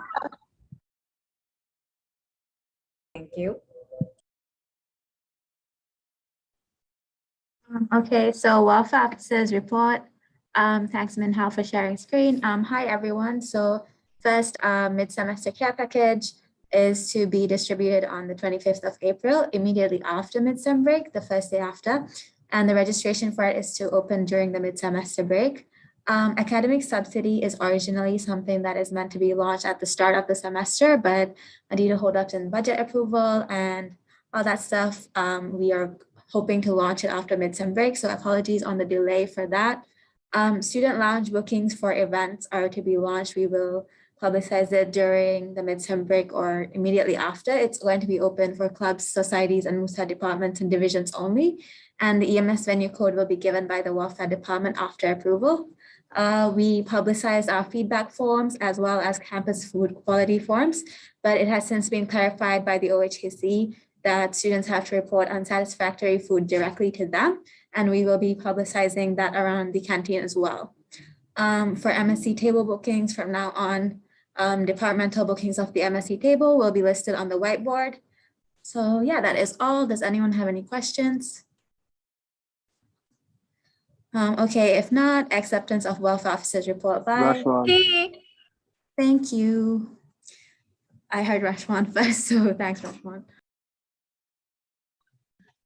Thank you. Okay, so welfare officers report. Thanks, Minhao, for sharing screen. Hi, everyone. So first, mid-semester care package is to be distributed on the 25th of April, immediately after mid-sem break, the first day after. And the registration for it is to open during the mid-semester break. Academic subsidy is originally something that is meant to be launched at the start of the semester, but due to holdups in budget approval and all that stuff, we are hoping to launch it after mid-sem break. So apologies on the delay for that. Student lounge bookings for events are to be launched. We will publicize it during the mid-sem break or immediately after. It's going to be open for clubs, societies, and MUSA departments and divisions only. And the EMS venue code will be given by the welfare department after approval. We publicized our feedback forms as well as campus food quality forms, but it has since been clarified by the OHKC that students have to report unsatisfactory food directly to them, and we will be publicizing that around the canteen as well. For MSc table bookings from now on, departmental bookings of the MSc table will be listed on the whiteboard. So yeah, that is all. Does anyone have any questions? Okay, if not, acceptance of welfare officers report by. Thank you. I heard Rashwan first, so thanks, Rashwan.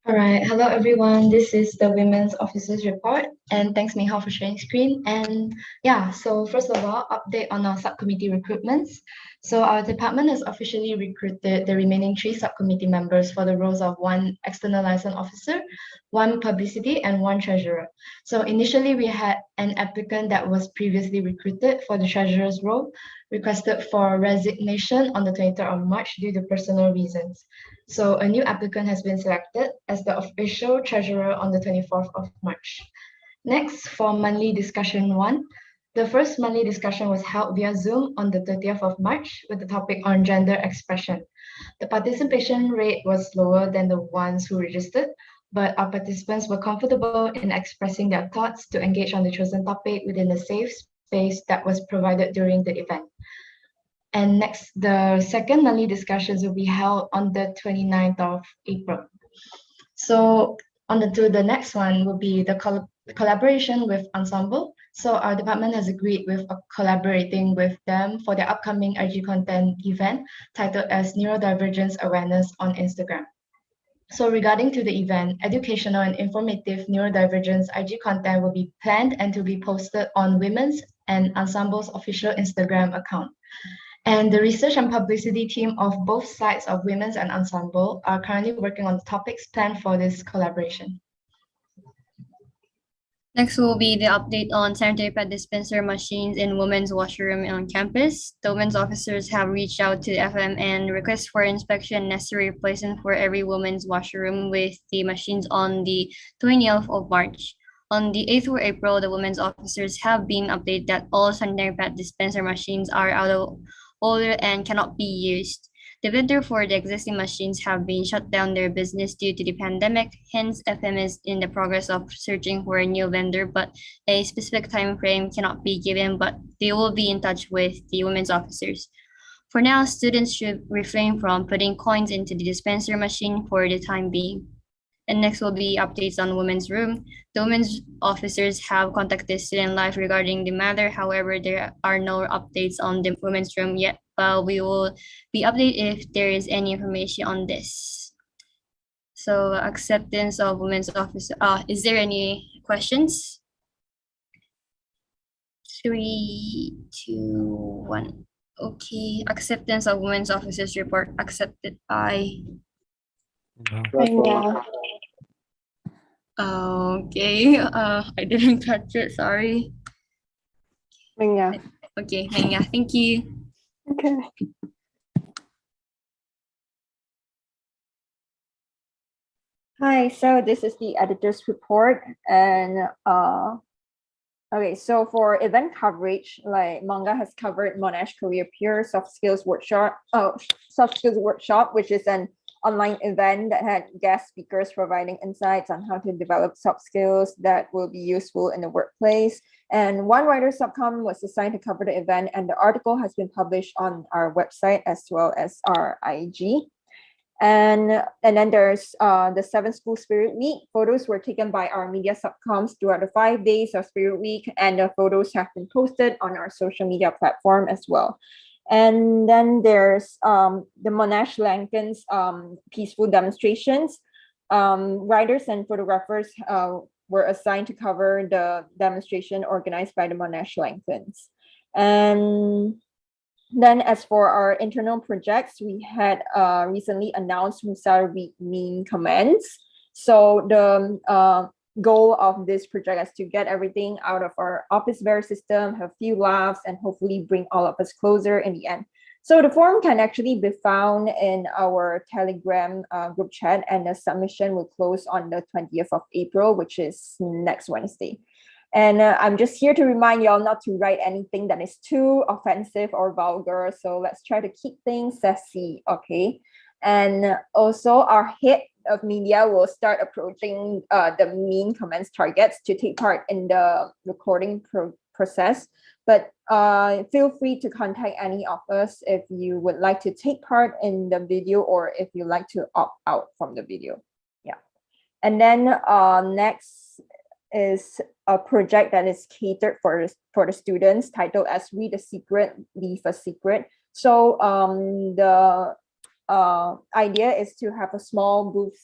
All right, hello everyone. This is the Women's Officers Report, and thanks Minhao for sharing screen. And yeah, so first of all, update on our subcommittee recruitments. So our department has officially recruited the remaining 3 subcommittee members for the roles of 1 external liaison officer, 1 publicity, and 1 treasurer. So initially we had an applicant that was previously recruited for the treasurer's role, requested for resignation on the 23rd of March due to personal reasons. So a new applicant has been selected as the official treasurer on the 24th of March. Next, for monthly discussion 1, the first monthly discussion was held via Zoom on the 30th of March with the topic on gender expression. The participation rate was lower than the ones who registered, but our participants were comfortable in expressing their thoughts to engage on the chosen topic within a safe space that was provided during the event. And next, the second monthly discussions will be held on the 29th of April. So on to the next one will be the collaboration with Ensembl. So our department has agreed with collaborating with them for their upcoming IG content event titled as Neurodivergence Awareness on Instagram. So regarding to the event, educational and informative neurodivergence IG content will be planned and to be posted on Women's and Ensembl's official Instagram account. And the research and publicity team of both sides of Women's and Ensembl are currently working on the topics planned for this collaboration. Next will be the update on sanitary pad dispenser machines in women's washroom on campus. The women's officers have reached out to the FM and request for inspection necessary replacement for every women's washroom with the machines on the 20th of March. On the 8th of April, the women's officers have been updated that all sanitary pad dispenser machines are out of order and cannot be used. The vendor for the existing machines have been shut down their business due to the pandemic. Hence, FM is in the progress of searching for a new vendor, but a specific time frame cannot be given, but they will be in touch with the women's officers. For now, students should refrain from putting coins into the dispenser machine for the time being. And next will be updates on women's room. The women's officers have contacted Student Life regarding the matter. However, there are no updates on the women's room yet. We will be updated if there is any information on this. So acceptance of women's officer. Is there any questions? 3, 2, 1. Okay, acceptance of women's officers report accepted by. Okay, I didn't catch it, sorry. Okay, Menya, thank you. Okay. Hi, so this is the editor's report, and okay, so for event coverage, like Manga has covered Monash Career Peer Soft Skills Workshop, which is an online event that had guest speakers providing insights on how to develop soft skills that will be useful in the workplace. And one writer subcom was assigned to cover the event, and the article has been published on our website as well as our IG. And then there's the 7th School Spirit Week. Photos were taken by our media subcoms throughout the 5 days of Spirit Week, and the photos have been posted on our social media platform as well. And then there's the Monash Lankan's peaceful demonstrations. Writers and photographers were assigned to cover the demonstration organized by the Monash Lankans. And then as for our internal projects, we had recently announced MUSA read mean comments. So the goal of this project is to get everything out of our office bear system, have a few laughs, and hopefully bring all of us closer in the end. So the form can actually be found in our Telegram group chat, and the submission will close on the 20th of April, which is next Wednesday. And I'm just here to remind y'all not to write anything that is too offensive or vulgar. So let's try to keep things sassy, okay? And also our head of media will start approaching the mean comments targets to take part in the recording process. But feel free to contact any of us if you would like to take part in the video or if you like to opt out from the video. Yeah. And then next is a project that is catered for the students, titled as Read a Secret, Leave a Secret. So the idea is to have a small booth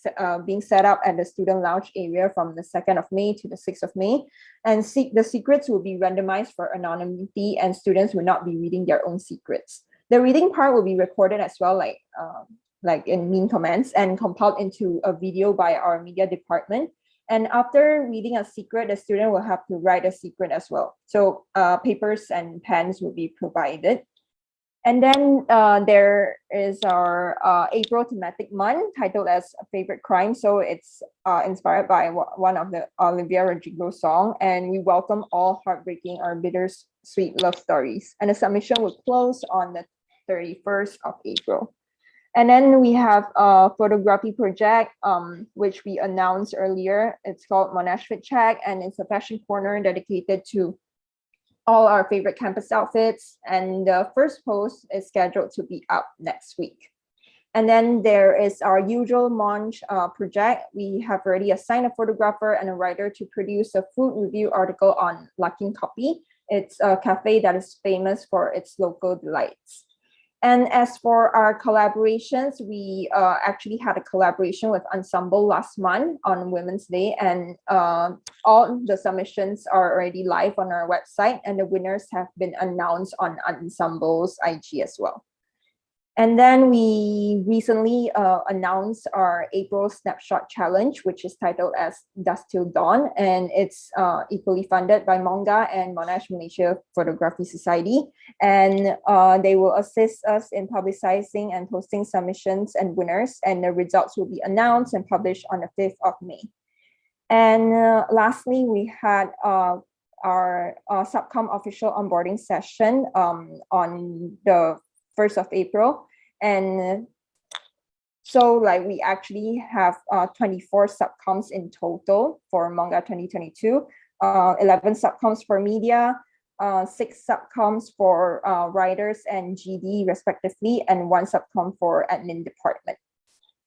being set up at the student lounge area from the 2nd of May to the 6th of May. And the secrets will be randomized for anonymity, and students will not be reading their own secrets. The reading part will be recorded as well, like in mean comments, and compiled into a video by our media department. And after reading a secret, the student will have to write a secret as well. So papers and pens will be provided. And then there is our April thematic month titled as Favorite Crime. So it's inspired by one of the Olivia Rodrigo song. And we welcome all heartbreaking or bittersweet love stories. And the submission will close on the 31st of April. And then we have a photography project, which we announced earlier. It's called Monash Fit Check, and it's a fashion corner dedicated to all our favorite campus outfits. And the first post is scheduled to be up next week. And then there is our usual Monch project. We have already assigned a photographer and a writer to produce a food review article on Luckin Coffee. It's a cafe that is famous for its local delights. And as for our collaborations, we actually had a collaboration with Ensembl last month on Women's Day, and all the submissions are already live on our website, and the winners have been announced on Ensembl's IG as well. And then we recently announced our April Snapshot Challenge, which is titled as Dusk Till Dawn, and it's equally funded by Monga and Monash Malaysia Photography Society. And they will assist us in publicizing and posting submissions and winners, and the results will be announced and published on the 5th of May. And lastly, we had our subcom official onboarding session on the 1st of April. And so like we actually have 24 subcoms in total for Manga 2022, 11 subcoms for media, 6 subcoms for writers and GD respectively, and 1 subcom for admin department.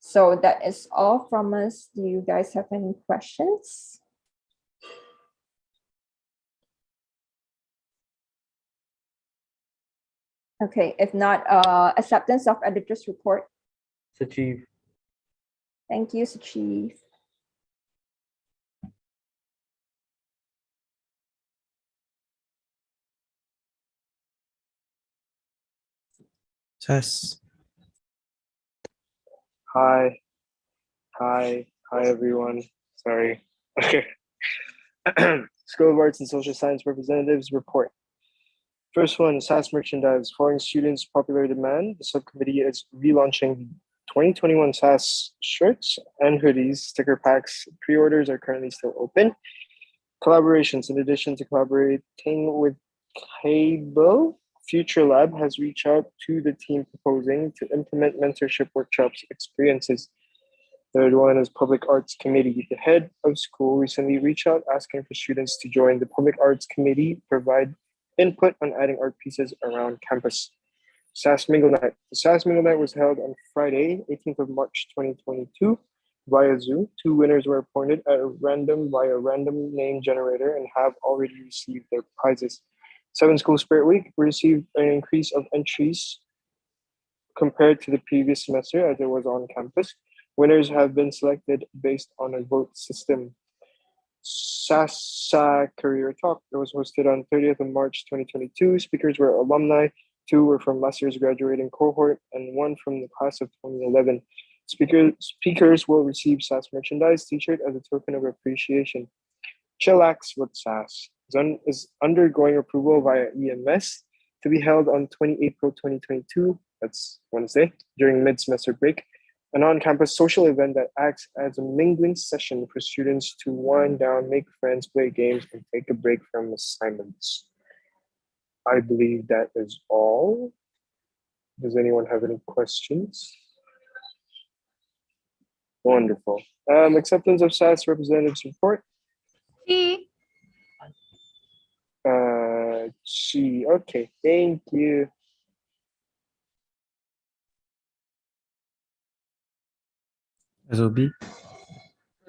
So that is all from us. Do you guys have any questions? Okay, if not, acceptance of editor's report. Sachiv. Thank you, Sachiv. Chess. Hi everyone. Sorry. Okay. School of Arts and Social Science representatives report. First one, SAS merchandise. Foreign students' popular demand. The subcommittee is relaunching 2021 SAS shirts and hoodies, sticker packs. Pre-orders are currently still open. Collaborations. In addition to collaborating with Cable, Future Lab has reached out to the team proposing to implement mentorship workshops experiences. Third one is Public Arts Committee. The head of school recently reached out asking for students to join the Public Arts Committee, provide input on adding art pieces around campus. SAS Mingle Night. The SAS Mingle Night was held on Friday, 18th of March, 2022 via Zoom. 2 winners were appointed at random via random name generator and have already received their prizes. 7 School Spirit Week received an increase of entries compared to the previous semester as it was on campus. Winners have been selected based on a vote system. SASA Career Talk that was hosted on 30th of March 2022. Speakers were alumni. 2 were from last year's graduating cohort and 1 from the class of 2011. Speakers will receive SAS merchandise t-shirt as a token of appreciation. Chillax with SAS is undergoing approval via EMS to be held on 20 April 2022, that's Wednesday, during mid-semester break, an on-campus social event that acts as a mingling session for students to wind down, make friends, play games, and take a break from assignments. I believe that is all. Does anyone have any questions? Wonderful. Acceptance of SAS representatives report. G. Okay, thank you. SOB.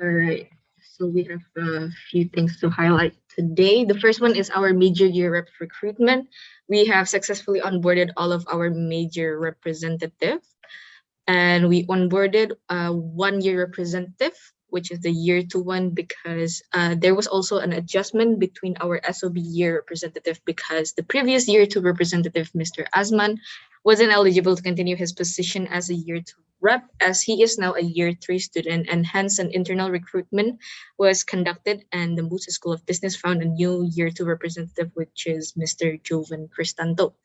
All right. So we have a few things to highlight today. The first one is our major year rep recruitment. We have successfully onboarded all of our major representatives, and we onboarded a 1-year representative, which is the year 2 one, because there was also an adjustment between our SOB year representative because the previous year 2 representative, Mr. Asman, wasn't eligible to continue his position as a year 2 rep, as he is now a year 3 student, and hence an internal recruitment was conducted, and the MUSA School of Business found a new year 2 representative, which is Mr. Jovan Cristanto.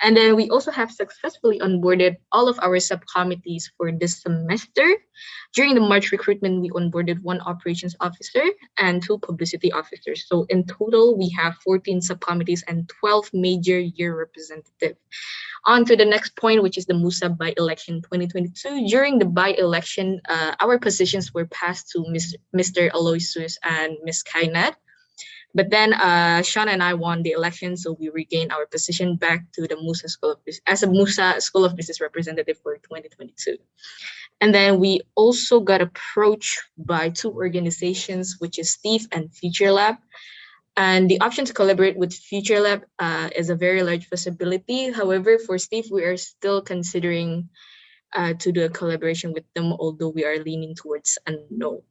And then we also have successfully onboarded all of our subcommittees for this semester. During the March recruitment, we onboarded 1 operations officer and 2 publicity officers. So in total, we have 14 subcommittees and 12 major year representatives. On to the next point, which is the MUSA by-election 2022. During the by-election, our positions were passed to Mr. Aloysius and Ms. Kainat. But then Sean and I won the election, so we regained our position back to the MUSA School of Business as a MUSA School of Business representative for 2022. And then we also got approached by 2 organizations, which is Steve and Future Lab. And the option to collaborate with Future Lab is a very large possibility. However, for Steve, we are still considering to do a collaboration with them, although we are leaning towards a no.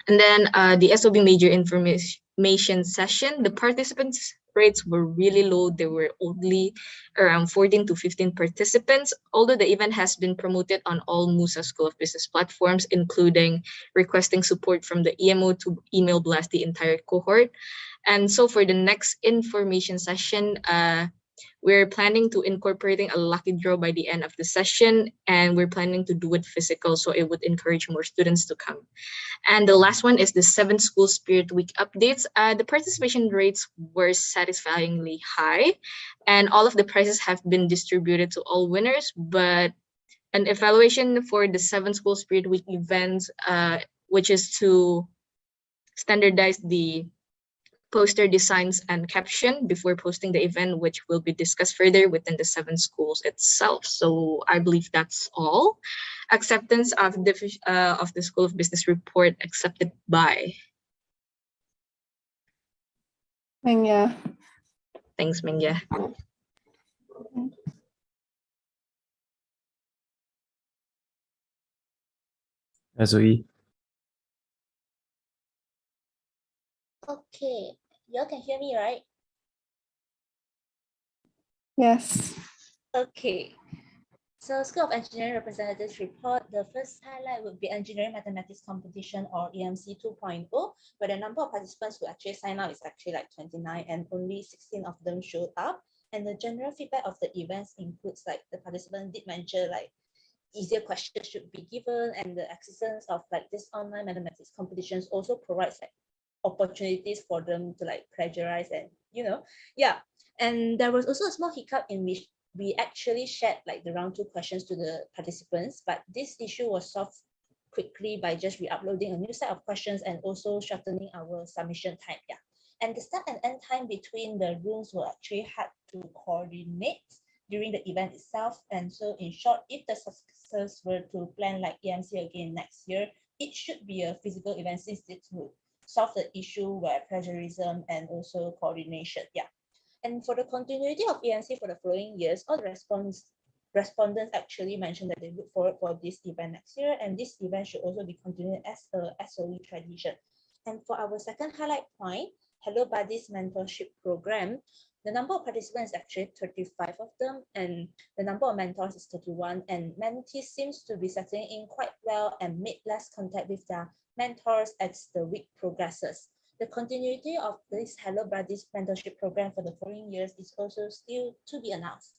And then the SOB major information session, the participants rates were really low. There were only around 14 to 15 participants, although the event has been promoted on all MUSA School of Business platforms, including requesting support from the EMO to email blast the entire cohort. And so for the next information session, We're planning to incorporating a lucky draw by the end of the session, and we're planning to do it physical, so it would encourage more students to come. And the last one is the 7 School Spirit Week updates. The participation rates were satisfyingly high, and all of the prizes have been distributed to all winners, but an evaluation for the 7 School Spirit Week events, which is to standardize the poster designs and caption before posting the event, which will be discussed further within the 7 schools itself. So I believe that's all. Acceptance of the School of Business report accepted by. Mingya. Thanks, Mingya. SOE. Okay, you all can hear me, right? Yes. Okay. So School of Engineering Representatives report, the first highlight would be Engineering Mathematics Competition or EMC 2.0, where the number of participants who actually sign up is actually like 29 and only 16 of them showed up. And the general feedback of the events includes like the participant did mention like easier questions should be given, and the existence of like this online mathematics competitions also provides like opportunities for them to like plagiarize and and there was also a small hiccup in which we actually shared like the round 2 questions to the participants, but this issue was solved quickly by just re-uploading a new set of questions and also shortening our submission time. And the start and end time between the rooms were actually hard to coordinate during the event itself. And so in short, if the successors were to plan like EMC again next year, it should be a physical event since it would solve the issue where plagiarism and also coordination. And for the continuity of EMC for the following years, all the respondents actually mentioned that they look forward for this event next year, and this event should also be continued as a SOE tradition. And for our second highlight point, Hello Buddies Mentorship Program, the number of participants is actually 35 of them, and the number of mentors is 31, and mentees seems to be settling in quite well and made less contact with their mentors as the week progresses. The continuity of this Hello Buddies mentorship program for the following years is also still to be announced.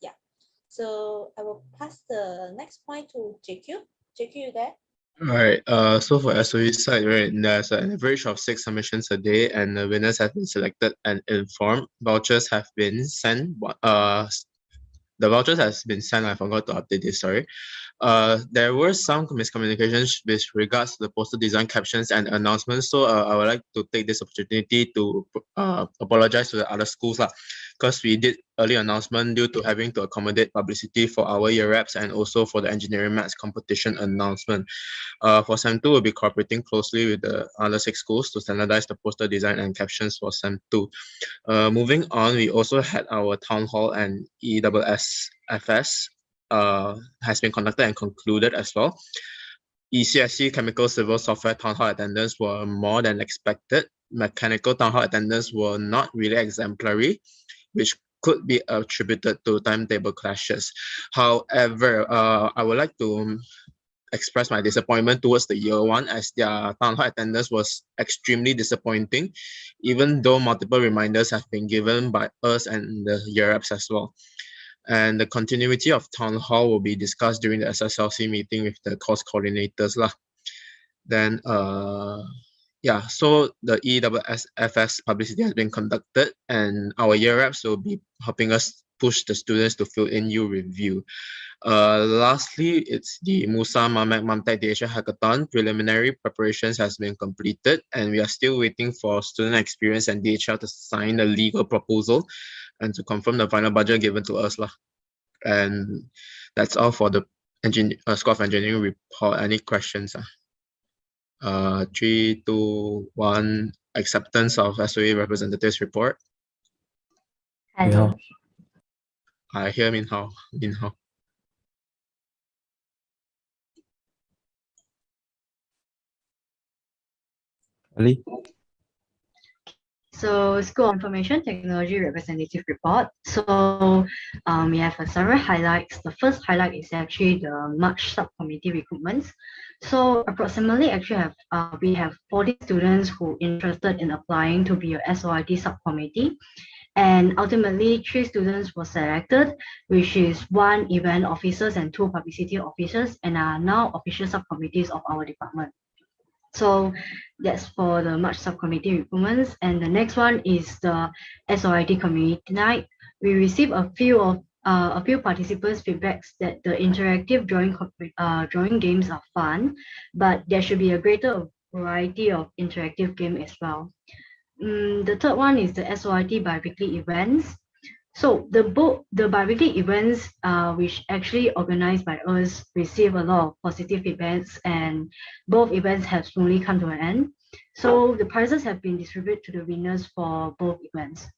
So I will pass the next point to JQ. JQ, you there? All right. So for SOE side, right, there's an average of 6 submissions a day, and the winners have been selected and informed. Vouchers have been sent. The vouchers has been sent. I forgot to update this. Sorry. There were some miscommunications with regards to the poster design captions and announcements. So I would like to take this opportunity to apologize to the other schools, because we did early announcement due to having to accommodate publicity for our year reps and also for the engineering maths competition announcement. For SEM 2, we'll be cooperating closely with the other 6 schools to standardize the poster design and captions for SEM 2. Moving on, we also had our town hall and ESSFS has been conducted and concluded as well. ECSC Chemical Civil Software Town Hall attendance were more than expected. Mechanical Town Hall attendance were not really exemplary, which could be attributed to timetable clashes. However, I would like to express my disappointment towards the year 1 as their town hall attendance was extremely disappointing, even though multiple reminders have been given by us and the year reps as well. And the continuity of town hall will be discussed during the SSLC meeting with the course coordinators. Then, so the ESSFS publicity has been conducted, and our year reps will be helping us push the students to fill in new review. Lastly, it's the MUSA MAMEC MAMTech DHL Hackathon. Preliminary preparations has been completed, and we are still waiting for student experience and DHL to sign the legal proposal and to confirm the final budget given to us. And that's all for the School of Engineering report. Any questions? 3, 2, 1, acceptance of SOE representatives report. Hello. I hear Min Hao. Ali. So School of Information Technology representative report. So we have several highlights. The first highlight is actually the March subcommittee recruitments. So approximately we have 40 students who interested in applying to be a SOIT subcommittee. And ultimately, 3 students were selected, which is 1 event officers and 2 publicity officers, and are now official subcommittees of our department. So that's for the March subcommittee recruitments. And the next one is the SOIT community night. We received a few participants' feedbacks that the interactive drawing games are fun, but there should be a greater variety of interactive game as well. The third one is the SOIT bi-weekly events. So the bi-weekly events, which actually organized by us, receive a lot of positive feedbacks, and both events have smoothly come to an end. So the prizes have been distributed to the winners for both events.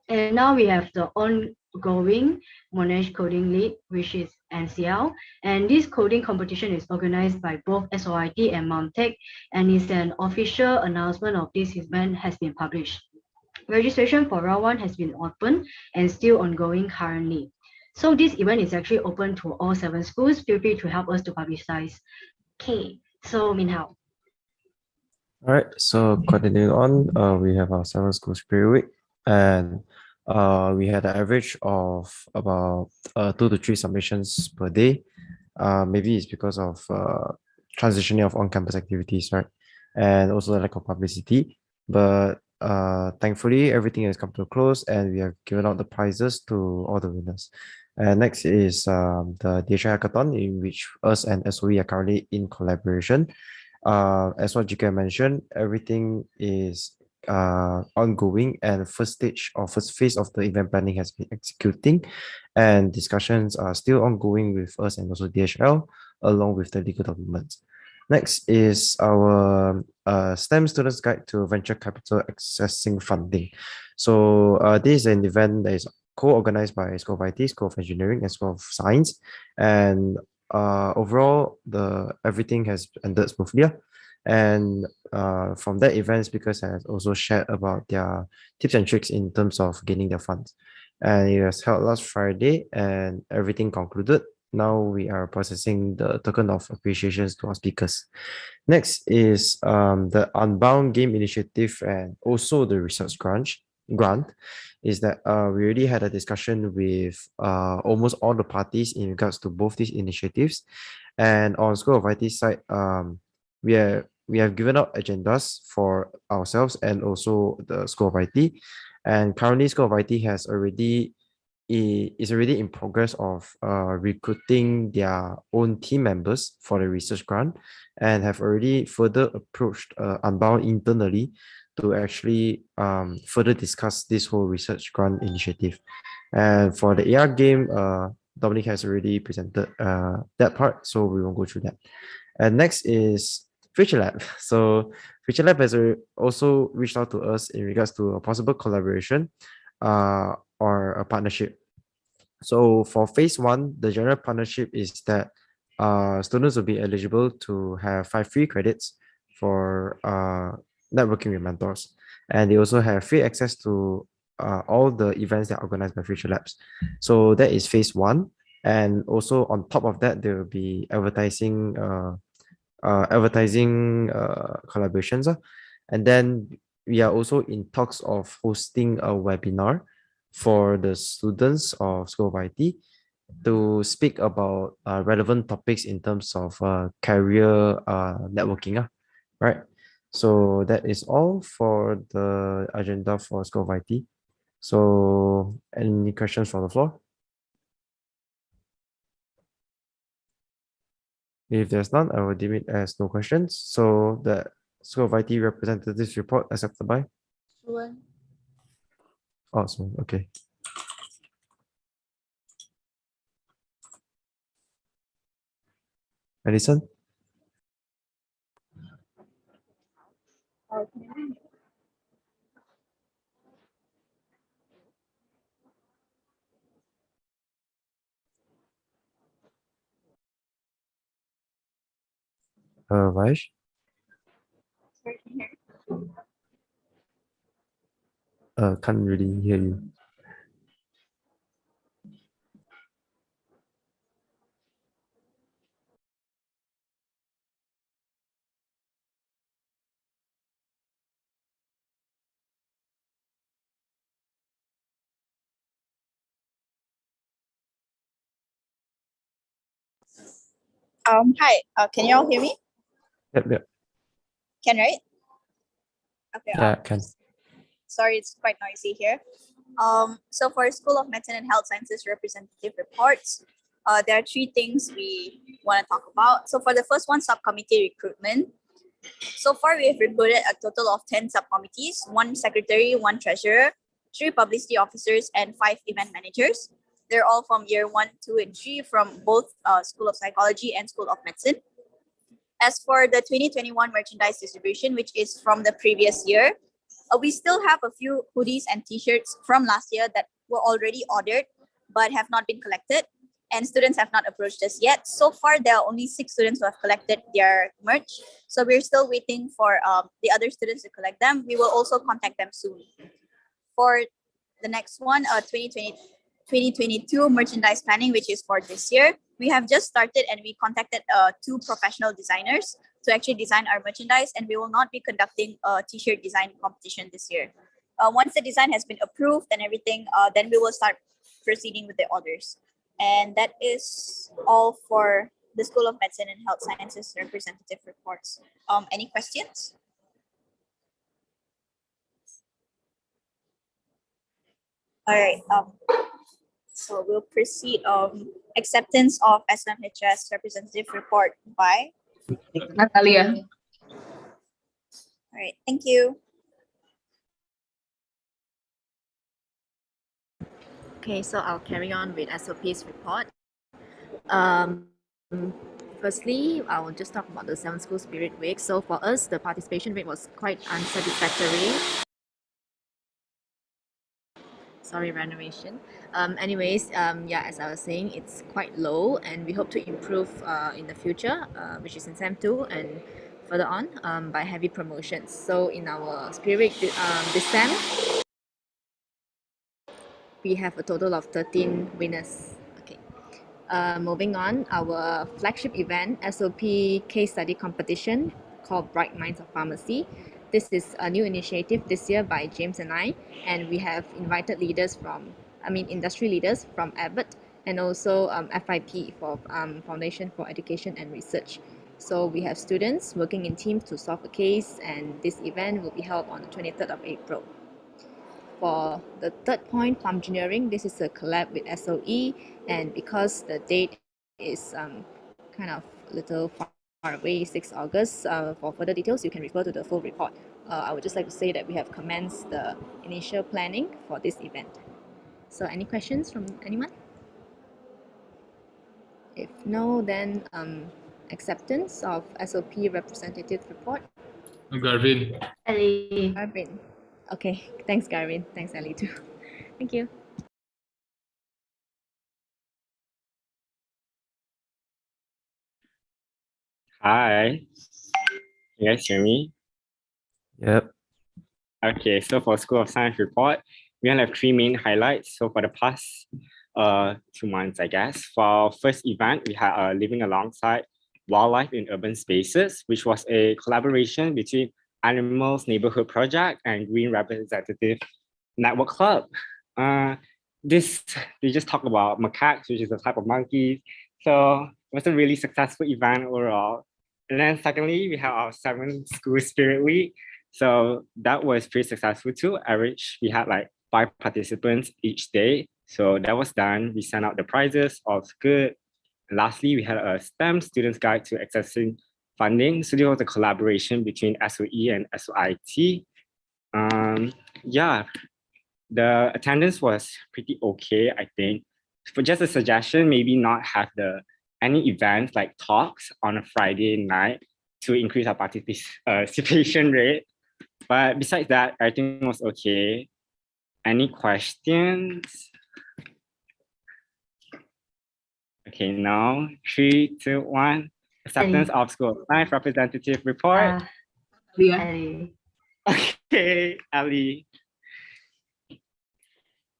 And now we have the ongoing Monash Coding League, which is NCL. And this coding competition is organized by both SOIT and Montech, and is an official announcement of this event has been published. Registration for round 1 has been open and still ongoing currently. So this event is actually open to all 7 schools. Feel free to help us to publicize. Okay, so Min Hao. All right, so continuing on, we have our 7 schools per week, and we had an average of about 2 to 3 submissions per day. Maybe it's because of transitioning of on-campus activities, right? And also the lack of publicity. But thankfully, everything has come to a close, and we have given out the prizes to all the winners. And next is the DHL Hackathon, in which us and SOE are currently in collaboration. As what GK mentioned, everything is ongoing, and first phase of the event planning has been executing, and discussions are still ongoing with us and also DHL along with the legal documents. Next is our STEM Students Guide to Venture Capital Accessing Funding. So this is an event that is co-organized by School of IT, School of Engineering, and School of Science. And overall, everything has ended smoothly. And from that event, speakers have also shared about their tips and tricks in terms of gaining their funds. And it was held last Friday, and everything concluded. Now we are processing the token of appreciations to our speakers. Next is the Unbound Game Initiative and also the research grant. Is that we already had a discussion with almost all the parties in regards to both these initiatives. And on School of IT side, we have given out agendas for ourselves and also the School of IT. And currently, School of IT is already in progress of recruiting their own team members for the research grant, and have already further approached Unbound internally to actually further discuss this whole research grant initiative. And for the AR game, Dominic has already presented that part, so we won't go through that. And next is Future Lab. So Future Lab has also reached out to us in regards to a possible collaboration or a partnership. So for phase 1, the general partnership is that students will be eligible to have 5 free credits for networking with mentors. And they also have free access to all the events that are organized by Future Labs. So that is phase 1. And also on top of that, there will be advertising collaborations. And then we are also in talks of hosting a webinar for the students of School of IT to speak about relevant topics in terms of career networking, right? So that is all for the agenda for School of IT. So any questions from the floor? If there's none, I will deem it as no questions. So the School of IT representatives report accepted by? Awesome, okay. Alison? Vash? Can't really hear you. Hi, can you all hear me? Yep. Can, right? Okay. Yeah, can. Sorry, it's quite noisy here. So for School of Medicine and Health Sciences representative reports, there are three things we want to talk about. So for the first one, subcommittee recruitment. So far, we have recruited a total of 10 subcommittees, 1 secretary, 1 treasurer, 3 publicity officers, and 5 event managers. They're all from year 1, 2, and 3 from both School of Psychology and School of Medicine. As for the 2021 merchandise distribution, which is from the previous year, we still have a few hoodies and t-shirts from last year that were already ordered but have not been collected, and students have not approached us yet. So far, there are only 6 students who have collected their merch. So we're still waiting for the other students to collect them. We will also contact them soon. For the next one, 2022 merchandise planning, which is for this year, we have just started and we contacted 2 professional designers to actually design our merchandise, and we will not be conducting a t-shirt design competition this year. Once the design has been approved and everything, then we will start proceeding with the orders. And that is all for the School of Medicine and Health Sciences representative reports. Any questions? All right. So we'll proceed. Acceptance of SMHS representative report by Natalia. All right. Thank you. Okay, so I'll carry on with SOP's report. Firstly, I will just talk about the 7 School Spirit Week. So for us, the participation rate was quite unsatisfactory. Sorry, renovation. Yeah, as I was saying, it's quite low, and we hope to improve in the future, which is in SEM 2 and further on by heavy promotions. So in our Spirit Week this SEM, we have a total of 13 winners. Okay. Moving on, our flagship event, SOP case study competition called Bright Minds of Pharmacy. This is a new initiative this year by James and I, and we have invited industry leaders from Abbott and also FIP for Foundation for Education and Research. So we have students working in teams to solve a case, and this event will be held on the 23rd of April. For the third point, farm engineering, this is a collab with SOE, and because the date is kind of a little far away, 6 August, for further details, you can refer to the full report. I would just like to say that we have commenced the initial planning for this event. So any questions from anyone? If no, then acceptance of SOP representative report. Garvin. Ellie. Garvin. Okay, thanks Garvin. Thanks Ellie too. Thank you. Hi. You guys hear me? Yep. Okay, so for School of Science report, we have 3 main highlights. So for the past 2 months, I guess, for our first event, we had Living Alongside Wildlife in Urban Spaces, which was a collaboration between Animals Neighborhood Project and Green Representative Network Club. They just talk about macaques, which is a type of monkeys. So it was a really successful event overall. And then secondly, we have our 7 School Spirit Week. So that was pretty successful too. Average, we had like 5 participants each day. So that was done. We sent out the prizes, all's good. And lastly, we had a STEM Students Guide to Accessing Funding. So there was a collaboration between SOE and SOIT. Yeah, the attendance was pretty okay, I think. For just a suggestion, maybe not have any events like talks on a Friday night to increase our participation rate. But besides that, everything was okay. Any questions? Okay, now 3, 2, 1. Acceptance of School of Science representative report. Ellie. Okay, Ali.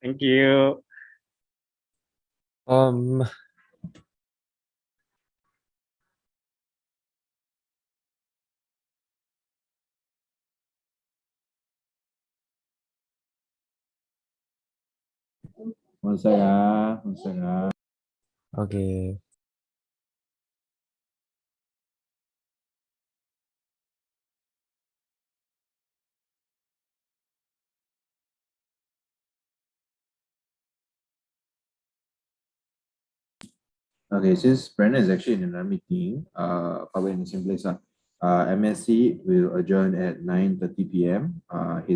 Thank you. Okay. Okay, since Brandon is actually in another meeting, probably in the same place, MSC will adjourn at 9:30 p.m. His